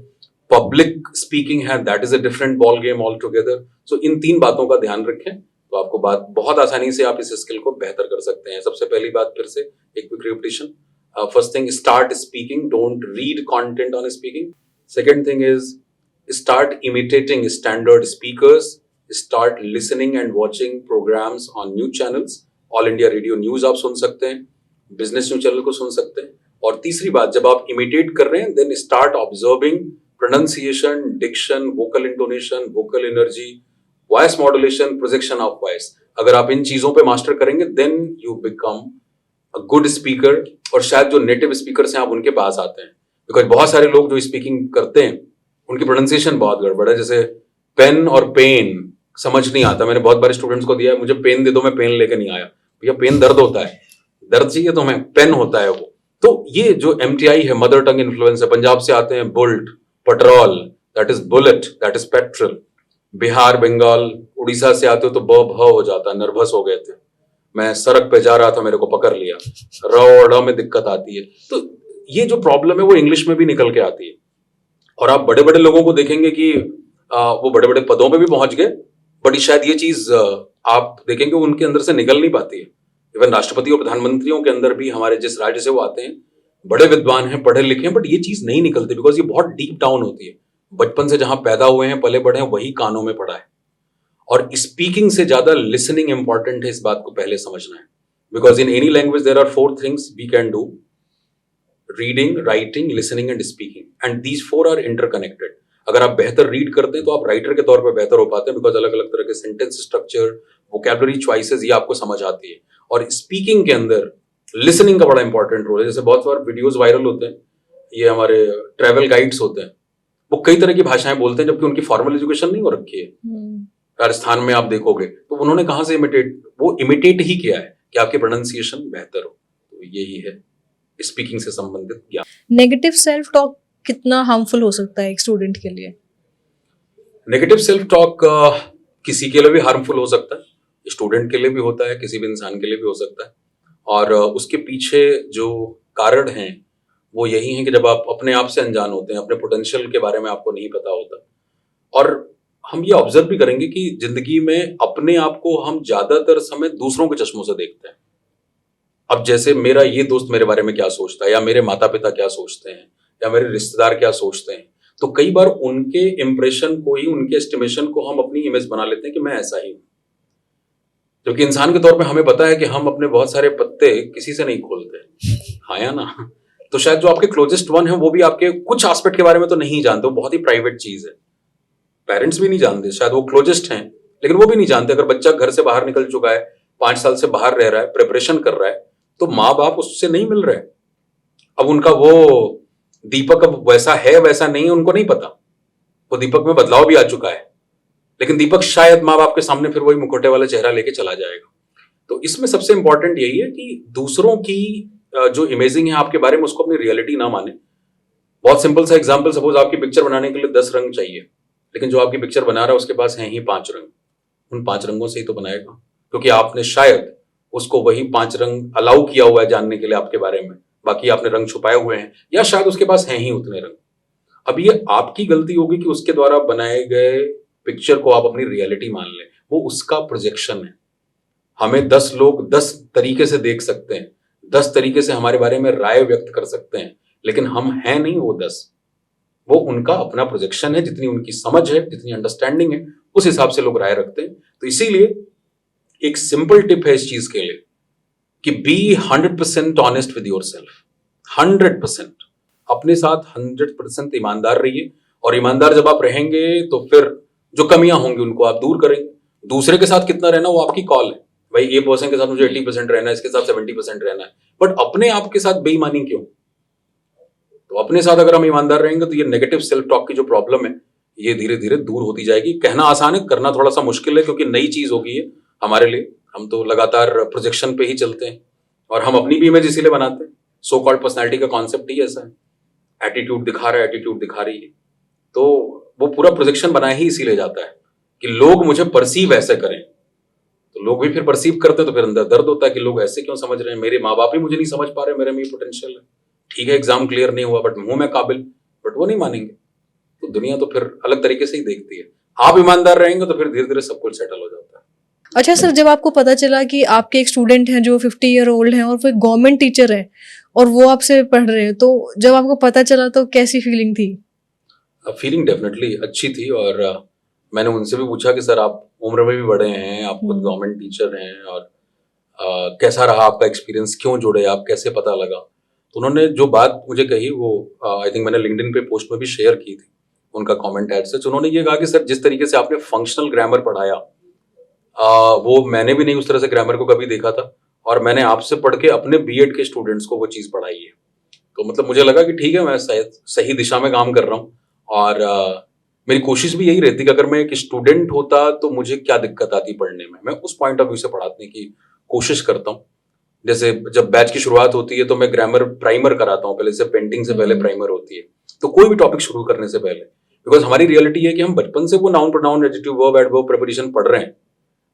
पब्लिक स्पीकिंग है, that is a different ball game altogether. So इन 3 बातों का ध्यान रखें तो आपको बात बहुत आसानी से आप इस स्किल को बेहतर कर सकते हैं। सबसे पहली बात, फिर से एक quick repetition. First thing, start speaking, don't read content on speaking। Second thing is, start imitating standard speakers, start listening and watching programs on news channels। All India Radio News आप सुन सकते हैं, बिजनेस न्यूज चैनल को सुन सकते हैं। और तीसरी बात, जब आप इमिटेट कर रहे हैं then start observing pronunciation, diction, vocal intonation, vocal energy, voice modulation, projection of voice. अगर आप इन चीजों पे मास्टर करेंगे then you become a good speaker. और शायद जो नेटिव स्पीकर्स हैं आप उनके पास आते हैं, बिकॉज बहुत सारे लोग जो स्पीकिंग करते हैं उनकी प्रोनाउंसिएशन बहुत गड़बड़ है। जैसे पेन और पेन समझ नहीं आता। मैंने बहुत बार स्टूडेंट्स को दिया है, मुझे पेन दे दो, मैं पेन लेके नहीं आया। भैया पेन दर्द होता है, दर्द चाहिए तो हमें पेन होता है वो। तो ये जो MTI है, मदर टंग इन्फ्लुएंस है। पंजाब से आते हैं bullet, petrol, that is bullet, that is petrol. Bihar, Bengal, Orissa से आते हो तो ब भ हो जाता है, नर्वस हो गए थे। मैं सड़क पे जा रहा था, मेरे को पकड़ लिया, र और ढ़ में दिक्कत आती है। तो ये जो प्रॉब्लम है वो इंग्लिश में भी निकल के आती है। और आप बड़े बड़े लोगों को देखेंगे कि वो बड़े बड़े पदों पे भी पहुंच गए, बट शायद ये चीज आप देखेंगे उनके अंदर से निकल नहीं पाती है। इवन राष्ट्रपति और प्रधानमंत्रियों के अंदर भी, हमारे जिस राज्य से वो आते हैं, बड़े विद्वान हैं, पढ़े लिखे हैं, बट ये चीज नहीं निकलती बिकॉज ये बहुत डीप डाउन होती है। बचपन से जहां पैदा हुए हैं, पले बढ़े हैं, वही कानों में पड़ा है। और स्पीकिंग से ज्यादा लिसनिंग इंपॉर्टेंट है, इस बात को पहले समझना है। Because in any language there are 4 things we can do: reading, writing, listening and speaking, and these 4 are interconnected. अगर आप बेहतर रीड करते हैं तो आप राइटर के तौर पर बेहतर हो पाते हैं, बिकॉज अलग अलग तरह के सेंटेंस स्ट्रक्चर, वोकैबुलरी चॉइसेस, ये आपको समझ आती है। और स्पीकिंग के अंदर लिसनिंग का बड़ा इंपॉर्टेंट रोल है। जैसे बहुत बार वीडियोस वायरल होते हैं, ये हमारे ट्रैवल गाइड्स होते हैं, वो कई तरह की भाषाएं बोलते हैं जबकि उनकी फॉर्मल एजुकेशन नहीं हो रखी है। राजस्थान में आप देखोगे तो उन्होंने कहां से इमिटेट ही किया है कि आपकी प्रोनाउंसिएशन बेहतर हो। तो यही है स्पीकिंग से संबंधित ज्ञान। नेगेटिव सेल्फ टॉक कितना हार्मफुल हो सकता है एक स्टूडेंट के लिए? नेगेटिव सेल्फ टॉक किसी के लिए भी हार्मफुल हो सकता है, स्टूडेंट के लिए भी होता है, किसी भी इंसान के लिए भी हो सकता है। और उसके पीछे जो कारण हैं वो यही है कि जब आप अपने आप से अनजान होते हैं, अपने पोटेंशियल के बारे में आपको नहीं पता होता। और हम ये ऑब्जर्व भी करेंगे कि जिंदगी में अपने आप को हम ज्यादातर समय दूसरों के चश्मों से देखते हैं। अब जैसे मेरा ये दोस्त मेरे बारे में क्या सोचता है, या मेरे माता पिता क्या सोचते हैं, या मेरे रिश्तेदार क्या सोचते हैं, तो कई बार उनके इंप्रेशन को ही, उनके एस्टिमेशन को हम अपनी इमेज बना लेते हैं कि मैं ऐसा ही हूं। क्योंकि इंसान के तौर पे हमें पता है कि हम अपने बहुत सारे पत्ते किसी से नहीं खोलते, हाँ या ना। तो शायद जो आपके क्लोजेस्ट वन है वो भी आपके कुछ एस्पेक्ट के बारे में तो नहीं जानते, वो बहुत ही प्राइवेट चीज है। पेरेंट्स भी नहीं जानते, शायद वो क्लोजेस्ट हैं लेकिन वो भी नहीं जानते। अगर बच्चा घर से बाहर निकल चुका है, 5 साल से बाहर रह रहा है, प्रिपरेशन कर रहा है, तो माँ बाप उससे नहीं मिल रहे। अब उनका वो दीपक अब वैसा है वैसा नहीं है उनको नहीं पता। वो दीपक में बदलाव भी आ चुका है, लेकिन दीपक शायद माँ बाप के सामने फिर वही मुखौटे वाला चेहरा लेके चला जाएगा। तो इसमें सबसे इंपॉर्टेंट यही है कि दूसरों की जो इमेजिंग है आपके बारे में, उसको अपनी रियलिटी ना माने। बहुत सिंपल सा एग्जांपल, सपोज आपकी पिक्चर बनाने के लिए 10 रंग चाहिए, लेकिन जो आपकी पिक्चर बना रहा है उसके पास हैं ही 5 रंग। उन 5 रंगों से ही तो बनाएगा, क्योंकि आपने शायद उसको वही 5 रंग अलाउ किया हुआ है जानने के लिए आपके बारे में, बाकी आपने रंग छुपाए हुए हैं, या शायद उसके पास हैं ही उतने रंग। अब ये आपकी गलती होगी कि उसके द्वारा बनाए गए पिक्चर को आप अपनी रियलिटी मान लें। वो उसका प्रोजेक्शन है। हमें 10 लोग 10 तरीके से देख सकते हैं, 10 तरीके से हमारे बारे में राय व्यक्त कर सकते हैं, लेकिन हम हैं नहीं वो 10। वो उनका अपना प्रोजेक्शन है, जितनी उनकी समझ है, जितनी अंडरस्टैंडिंग है, उस हिसाब से लोग राय रखते हैं। तो इसीलिए एक सिंपल टिप है इस चीज के लिए कि be 100% honest with yourself. 100% अपने साथ 100% ईमानदार रहिए। और ईमानदार जब आप रहेंगे तो फिर जो कमियां होंगी उनको आप दूर करेंगे। दूसरे के साथ कितना रहना वो आपकी कॉल है, भाई ये पर्सन के साथ मुझे 80% रहना है, इसके साथ 70% रहना है, बट अपने आप के साथ बेईमानी क्यों? तो अपने साथ अगर हम ईमानदार रहेंगे तो ये नेगेटिव सेल्फ टॉक की जो प्रॉब्लम है ये धीरे धीरे दूर होती जाएगी। कहना आसान है, करना थोड़ा सा मुश्किल है, क्योंकि नई चीज होगी है हमारे लिए। हम तो लगातार प्रोजेक्शन पे ही चलते हैं और हम अपनी भी इमेज इसीलिए बनाते हैं। सो कॉल्ड पर्सनैलिटी का कॉन्सेप्ट ही ऐसा है, एटीट्यूड दिखा रहा है, एटीट्यूड दिखा रही है, तो वो पूरा प्रोजेक्शन बनाया ही इसीलिए जाता है कि लोग मुझे परसीव ऐसे करें। तो लोग भी फिर परसीव करते हैं तो फिर अंदर दर्द होता है कि लोग ऐसे क्यों समझ रहे हैं, मेरे माँ बाप ही मुझे नहीं समझ पा रहे, मेरे में ये पोटेंशियल है, ठीक है एग्जाम क्लियर नहीं हुआ बट हूं मैं काबिल, बट वो नहीं मानेंगे। तो दुनिया तो फिर अलग तरीके से ही देखती है। आप ईमानदार रहेंगे तो फिर धीरे धीरे सब कुछ सेटल हो जाता है। अच्छा सर, जब आपको पता चला कि आपके एक स्टूडेंट हैं जो 50 ईयर ओल्ड हैं और वो गवर्नमेंट टीचर है और वो आपसे पढ़ रहे हैं, तो जब आपको पता चला तो कैसी फीलिंग थी? फीलिंग डेफिनेटली अच्छी थी। और मैंने उनसे भी पूछा कि सर आप उम्र में भी बड़े हैं, आप खुद गवर्नमेंट टीचर हैं, और कैसा रहा आपका एक्सपीरियंस, क्यों जुड़े आप, कैसे पता लगा। तो उन्होंने जो बात मुझे कही वो आई थिंक मैंने लिंक्डइन पे पोस्ट में भी शेयर की थी, उनका कमेंट एड से। उन्होंने ये कहा कि सर जिस तरीके से आपने फंक्शनल ग्रामर पढ़ाया, वो मैंने भी नहीं उस तरह से ग्रामर को कभी देखा था, और मैंने आपसे पढ़ के अपने बीएड के स्टूडेंट्स को वो चीज़ पढ़ाई है। तो मतलब मुझे लगा कि ठीक है, मैं शायद सही दिशा में काम कर रहा हूँ। और मेरी कोशिश भी यही रहती कि अगर मैं एक स्टूडेंट होता तो मुझे क्या दिक्कत आती पढ़ने में, मैं उस पॉइंट ऑफ व्यू से पढ़ाने की कोशिश करता हूँ। जैसे जब बैच की शुरुआत होती है तो मैं ग्रामर प्राइमर कराता हूँ पहले से, पेंटिंग से पहले प्राइमर होती है। तो कोई भी टॉपिक शुरू करने से पहले, बिकॉज हमारी रियलिटी है कि हम बचपन से वो noun pronoun adjective verb adverb preposition पढ़ रहे हैं,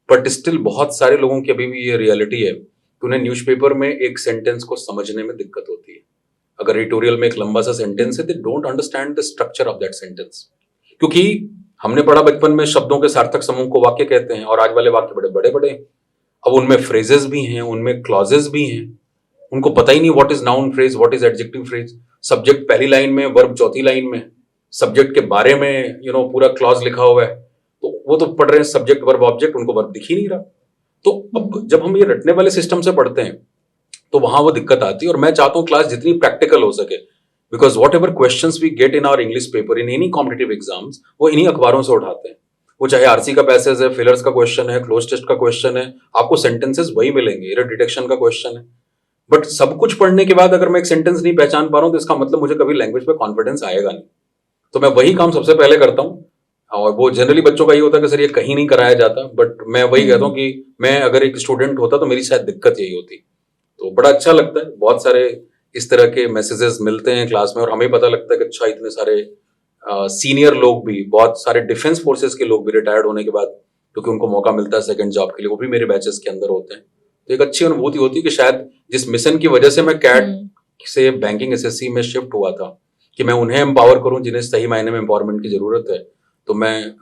बट स्टिल बहुत सारे लोगों की अभी भी ये रियलिटी है कि उन्हें न्यूज़पेपर में एक सेंटेंस को समझने में दिक्कत होती है। अगर एडिटोरियल में एक लंबा सा सेंटेंस है, they don't understand the structure of that sentence, क्योंकि हमने पढ़ा बचपन में शब्दों के सार्थक समूह को वाक्य कहते हैं, और आज वाले वाक्य बड़े बड़े बड़े, अब उनमें फ्रेजेस भी हैं, उनमें क्लॉजेस भी हैं, उनको पता ही नहीं what is noun phrase, what is adjective phrase. Subject पहली लाइन में, वर्ब चौथी लाइन में, सब्जेक्ट के बारे में पूरा क्लॉज लिखा हुआ है, तो वो तो पढ़ रहे हैं सब्जेक्ट वर्ब ऑब्जेक्ट, उनको वर्ब दिख ही नहीं रहा। तो अब जब हम ये रटने वाले सिस्टम से पढ़ते हैं तो वहां वो दिक्कत आती है। और मैं चाहता हूँ क्लास जितनी प्रैक्टिकल हो सके, because whatever question we get in our English paper in any competitive exams, वो इन्हीं अखबारों से उठाते हैं। वो चाहे आरसी का पैसेज है, फिलर्स का क्वेश्चन है, क्लोज टेस्ट का क्वेश्चन है, आपको सेंटेंसेस वही मिलेंगे, एरर डिटेक्शन का क्वेश्चन है। बट सब कुछ पढ़ने के बाद अगर मैं एक सेंटेंस नहीं पहचान पा रहा हूं तो इसका मतलब मुझे कभी लैंग्वेज पे कॉन्फिडेंस आएगा नहीं। तो मैं वही काम सबसे पहले करता हूँ, और वो जनरली बच्चों का ये होता है कि सर ये कहीं नहीं कराया जाता, बट मैं वही कहता हूँ कि मैं अगर एक स्टूडेंट होता तो मेरी शायद दिक्कत यही होती। तो बड़ा अच्छा लगता है, बहुत सारे इस तरह के मैसेजेस मिलते हैं क्लास में, और हमें पता लगता है कि अच्छा इतने सारे सीनियर लोग भी, बहुत सारे डिफेंस फोर्सेस के लोग भी रिटायर्ड होने के बाद, क्योंकि उनको मौका मिलता है सेकंड जॉब के लिए, वो भी मेरे बैचेस के अंदर होते हैं। तो एक अच्छी अनुभूति होती है कि शायद जिस मिशन की वजह से मैं कैट से बैंकिंग एसएससी में शिफ्ट हुआ था, कि मैं उन्हें एम्पावर करूं जिन्हें सही मायने में एम्पावरमेंट की जरूरत है, तो मैं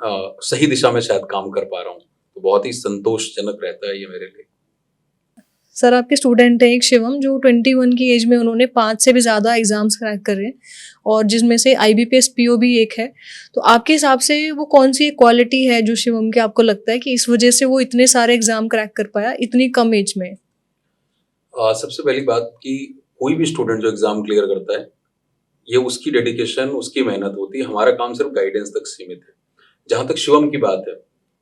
सही दिशा में शायद काम कर पा रहा हूँ। तो बहुत ही संतोषजनक रहता है ये मेरे लिए। सर आपके स्टूडेंट हैं एक शिवम, जो 21 की एज में उन्होंने 5 से भी ज़्यादा एग्जाम्स क्रैक करे हैं, और जिसमें से IBPS PO भी एक है। तो आपके हिसाब से वो कौन सी क्वालिटी है जो शिवम के आपको लगता है कि इस वजह से वो इतने सारे एग्जाम क्रैक कर पाया इतनी कम एज में? सबसे पहली बात कि कोई भी स्टूडेंट जो एग्जाम क्लियर करता है, ये उसकी डेडिकेशन, उसकी मेहनत होती है। हमारा काम सिर्फ गाइडेंस तक सीमित है। जहां तक शिवम की बात है,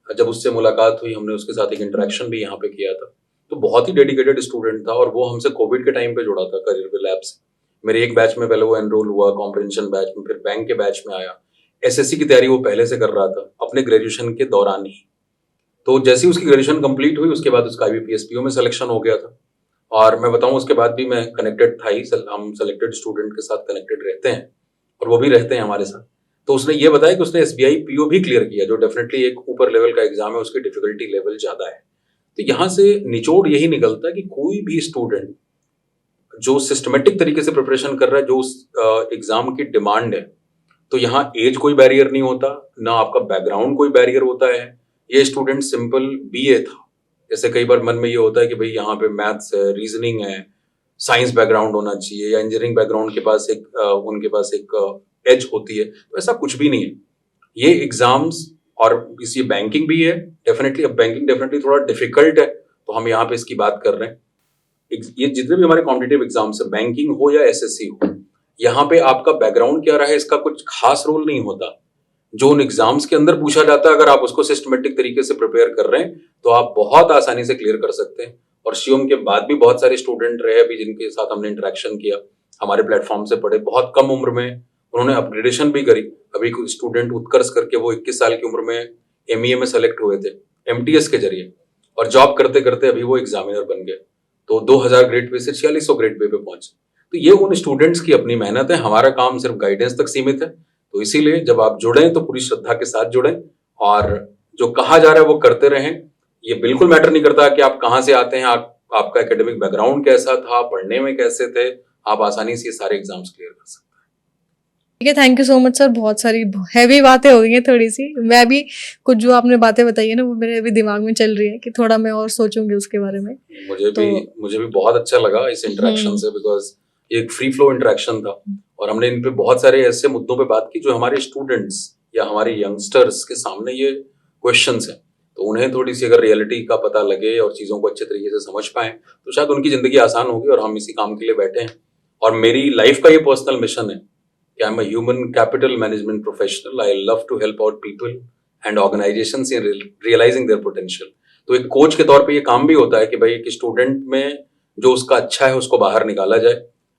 जब उससे मुलाकात हुई, हमने उसके साथ एक इंटरेक्शन भी यहाँ पे किया था, तो बहुत ही डेडिकेटेड स्टूडेंट था, और वो हमसे कोविड के टाइम पे जुड़ा था करियर विल लैब से। मेरे एक बैच में पहले वो एनरोल हुआ, कॉम्प्रिहेंशन बैच में, फिर बैंक के बैच में आया। एसएससी की तैयारी वो पहले से कर रहा था अपने ग्रेजुएशन के दौरान ही। तो जैसे ही उसकी ग्रेजुएशन कंप्लीट हुई, उसके बाद उसका IBPS PO में सिलेक्शन हो गया था। और मैं बताऊं, उसके बाद भी मैं कनेक्टेड था ही, हम सेलेक्टेड स्टूडेंट के साथ कनेक्टेड रहते हैं, और वो भी रहते हैं हमारे साथ। तो उसने ये बताया कि उसने SBI PO भी क्लियर किया, जो डेफिनेटली एक ऊपर लेवल का एग्जाम है, उसकी डिफिकल्टी लेवल ज्यादा है। तो यहाँ से निचोड़ यही निकलता है कि कोई भी स्टूडेंट जो सिस्टमेटिक तरीके से प्रिपरेशन कर रहा है, जो उस एग्जाम की डिमांड है, तो यहाँ एज कोई बैरियर नहीं होता, ना आपका बैकग्राउंड कोई बैरियर होता है। ये स्टूडेंट सिंपल BA था, जैसे कई बार मन में ये होता है कि भाई यहाँ पे मैथ्स है, रीजनिंग है, साइंस बैकग्राउंड होना चाहिए, या इंजीनियरिंग बैकग्राउंड के पास उनके पास एक एज होती है, तो ऐसा कुछ भी नहीं है। ये एग्जाम्स, और इसी बैंकिंग भी है डेफिनेटली। अब बैंकिंग डेफिनेटली थोड़ा डिफिकल्ट है, तो हम यहाँ पे इसकी बात कर रहे हैं। ये जितने भी हमारे कॉम्पिटिटिव एग्जाम्स है, बैंकिंग हो या SSC हो, यहाँ पे आपका बैकग्राउंड क्या रहा है इसका कुछ खास रोल नहीं होता। जो उन एग्जाम्स के अंदर पूछा जाता है, अगर आप उसको सिस्टमेटिक तरीके से प्रिपेयर कर रहे हैं, तो आप बहुत आसानी से क्लियर कर सकते हैं। और शिवम के बाद भी बहुत सारे स्टूडेंट रहे अभी जिनके साथ हमने इंटरेक्शन किया, हमारे प्लेटफॉर्म से पढ़े, बहुत कम उम्र में उन्होंने अपग्रेडेशन भी करी। अभी कुछ स्टूडेंट उत्कर्ष करके वो 21 साल की उम्र में MEA में सेलेक्ट हुए थे MTS के जरिए, और जॉब करते करते अभी वो एग्जामिनर बन गए। तो 2000 ग्रेड पे से 4600 ग्रेड पे पहुंचे। तो ये उन स्टूडेंट्स की अपनी मेहनत है, हमारा काम सिर्फ गाइडेंस तक सीमित है। तो इसीलिए जब आप जुड़ें तो पूरी श्रद्धा के साथ जुड़ें, और जो कहा जा रहा है वो करते रहें। ये बिल्कुल मैटर नहीं करता कि आप कहाँ से आते हैं, आपका एकेडमिक बैकग्राउंड कैसा था, पढ़ने में कैसे थे, आप आसानी से ये सारे एग्जाम्स क्लियर कर सकते हैं। ठीक है, thank you so much sir. बहुत सारी हैवी बातें हो गई हैं थोड़ी सी। मैं भी कुछ जो आपने बातें बताई है ना, वो मेरे अभी दिमाग में चल रही है कि थोड़ा मैं और सोचूंगी उसके बारे में। मुझे भी बहुत अच्छा लगा इस इंटरेक्शन से, बिकॉज एक फ्री फ्लो इंटरेक्शन था, और हमने इन पे बहुत सारे ऐसे मुद्दों पे बात की जो हमारे स्टूडेंट्स या हमारे यंगस्टर्स के सामने ये क्वेश्चंस हैं तो उन्हें थोड़ी सी अगर रियलिटी का पता लगे और चीज़ों को अच्छे तरीके से समझ पाएं तो शायद उनकी ज़िंदगी आसान होगी। और हम इसी काम के लिए बैठे हैं और मेरी लाइफ का ये पर्सनल मिशन है कि I am a human capital management professional. I love to help out people and organisations in realising their potential. तो एक कोच के तौर पे ये काम भी होता है कि भाई एक स्टूडेंट में जो उसका अच्छा है उसको बाहर निकाला जाए।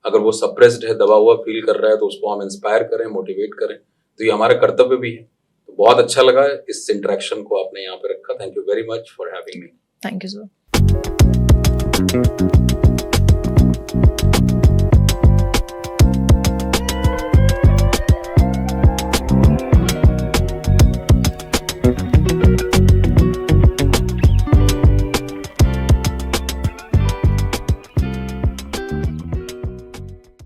अगर वो सप्रेस्ड है, दबा हुआ फील कर रहा है, तो उसको हम इंस्पायर करें, मोटिवेट करें। तो ये हमारा कर्तव्य भी है। तो बहुत अच्छा लगा इस इंटरेक्शन को आपने यहाँ पे रखा। Thank you very much for having me. Thank you sir.